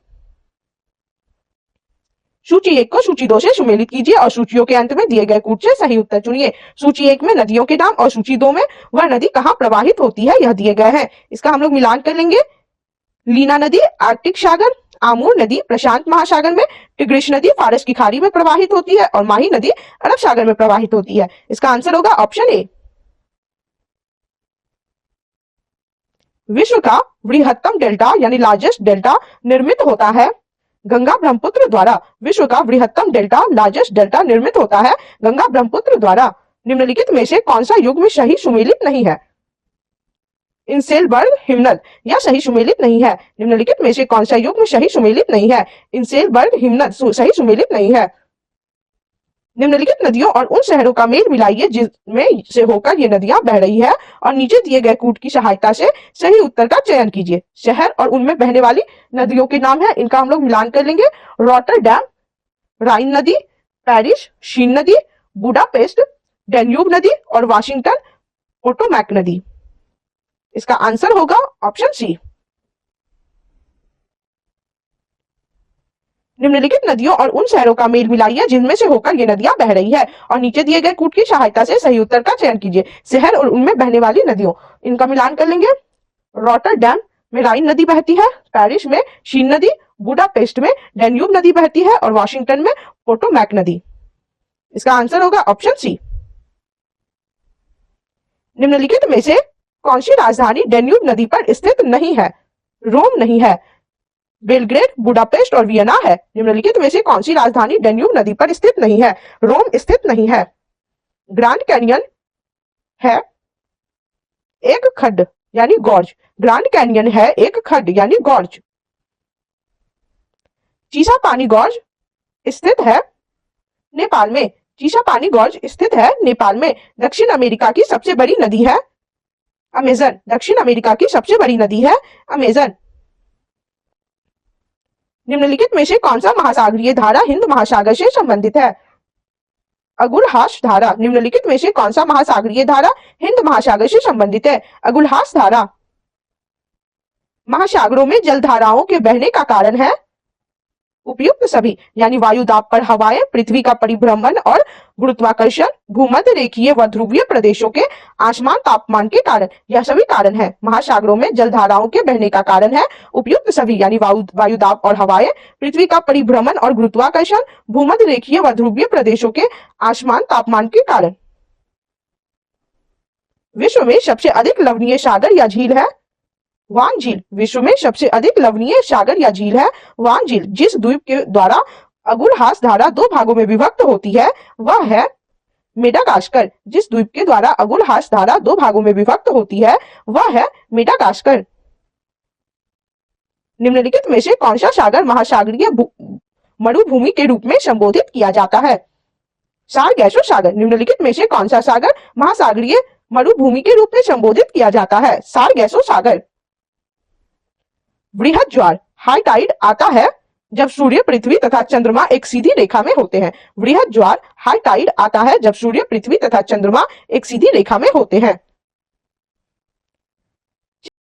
सूची 1 को सूची 2 से सुमेलित कीजिए और सूचियों के अंत में दिए गए कूट से सही उत्तर चुनिए। सूची 1 में नदियों के नाम और सूची 2 में वह नदी कहाँ प्रवाहित होती है यह दिए गए हैं। इसका हम लोग मिलान कर लेंगे। लीना नदी आर्कटिक सागर, आमूर नदी प्रशांत महासागर में, टिग्रिस नदी फारस की खाड़ी में प्रवाहित होती है और माही नदी अरब सागर में प्रवाहित होती है। इसका आंसर होगा ऑप्शन ए। विश्व का वृहत्तम डेल्टा यानी लार्जेस्ट डेल्टा निर्मित होता है गंगा ब्रह्मपुत्र द्वारा। विश्व का वृहत्तम डेल्टा लार्जेस्ट डेल्टा निर्मित होता है गंगा ब्रह्मपुत्र द्वारा। निम्नलिखित में से कौन सा युग्म सही सुमेलित नहीं है? इंसेलबर्ग हिमनद यह सही सुमेलित नहीं है। निम्नलिखित में से कौन सा युग्म सही सुमेलित नहीं है? इंसेलबर्ग हिमनद सही सुमेलित नहीं है। निम्नलिखित नदियों और उन शहरों का मेल मिलाइए जिसमें से होकर ये नदियां बह रही है और नीचे दिए गए कूट की सहायता से सही उत्तर का चयन कीजिए। शहर और उनमें बहने वाली नदियों के नाम है, इनका हम लोग मिलान कर लेंगे। रॉटरडैम, राइन नदी, पेरिस, शीन नदी, बुडापेस्ट, डेन्यूब नदी और वाशिंगटन पोटोमैक नदी। इसका आंसर होगा ऑप्शन सी। निम्नलिखित नदियों और उन शहरों का मेल मिलाइए जिनमें से होकर ये नदियां बह रही है और नीचे दिए गए कूट की सहायता से सही उत्तर का चयन कीजिए। शहर और उनमें बहने वाली नदियों, इनका मिलान कर लेंगे। रॉटरडैम में राइन नदी बहती है, पेरिस में शीन नदी, बुडापेस्ट में डेन्यूब नदी बहती है और वाशिंगटन में पोटोमैक नदी। इसका आंसर होगा ऑप्शन सी। निम्नलिखित में से कौन सी राजधानी डेन्यूब नदी पर स्थित नहीं है? रोम नहीं है, बेलग्रेड, बुडापेस्ट और वियना है। निम्नलिखित में से कौन सी राजधानी डेन्यूब नदी पर स्थित नहीं है? रोम स्थित नहीं है। ग्रैंड कैनियन है एक खड्ड यानी गॉर्ज। ग्रैंड कैनियन है एक खड्ड यानी गॉर्ज। चीसा पानी गॉर्ज स्थित है नेपाल में। चीसा पानी गॉर्ज स्थित है नेपाल में। दक्षिण अमेरिका की सबसे बड़ी नदी है अमेजन। दक्षिण अमेरिका की सबसे बड़ी नदी है अमेजन। निम्नलिखित में से कौन सा महासागरीय धारा हिंद महासागर से संबंधित है? अगुलहास धारा। निम्नलिखित में से कौन सा महासागरीय धारा हिंद महासागर से संबंधित है? अगुलहास धारा। महासागरों में जलधाराओं के बहने का कारण है उपयुक्त सभी, यानी वायु दाब पर हवाएं, पृथ्वी का परिभ्रमण और गुरुत्वाकर्षण, भूमध्य रेखीय व ध्रुवीय प्रदेशों के आसमान तापमान के कारण, यह सभी कारण है। महासागरों में जलधाराओं के बहने का कारण है उपयुक्त सभी, यानी वायु दाब और हवाएं, पृथ्वी का परिभ्रमण और गुरुत्वाकर्षण, भूमध्य रेखीय व ध्रुवीय प्रदेशों के आसमान तापमान के कारण। विश्व में सबसे अधिक लवणीय सागर या झील है वान झील। विश्व में सबसे अधिक लवणीय सागर या झील है वान झील। जिस द्वीप के द्वारा अगुलहास धारा दो भागों में विभक्त होती है वह है मेडागास्कर। जिस द्वीप के द्वारा अगुलहास धारा दो भागों में विभक्त होती है वह है मेडागास्कर। निम्नलिखित में से कौन सा सागर महासागरीय मरुभूमि के रूप में संबोधित किया जाता है? सारगैसो सागर। निम्नलिखित में से कौन सा सागर महासागरीय मरुभूमि के रूप में संबोधित किया जाता है? सारगैसो सागर। वृहद ज्वार हाई टाइड आता है जब सूर्य, पृथ्वी तथा चंद्रमा एक सीधी रेखा में होते हैं। वृहद ज्वार हाई टाइड आता है जब सूर्य, पृथ्वी तथा चंद्रमा एक सीधी रेखा में होते हैं।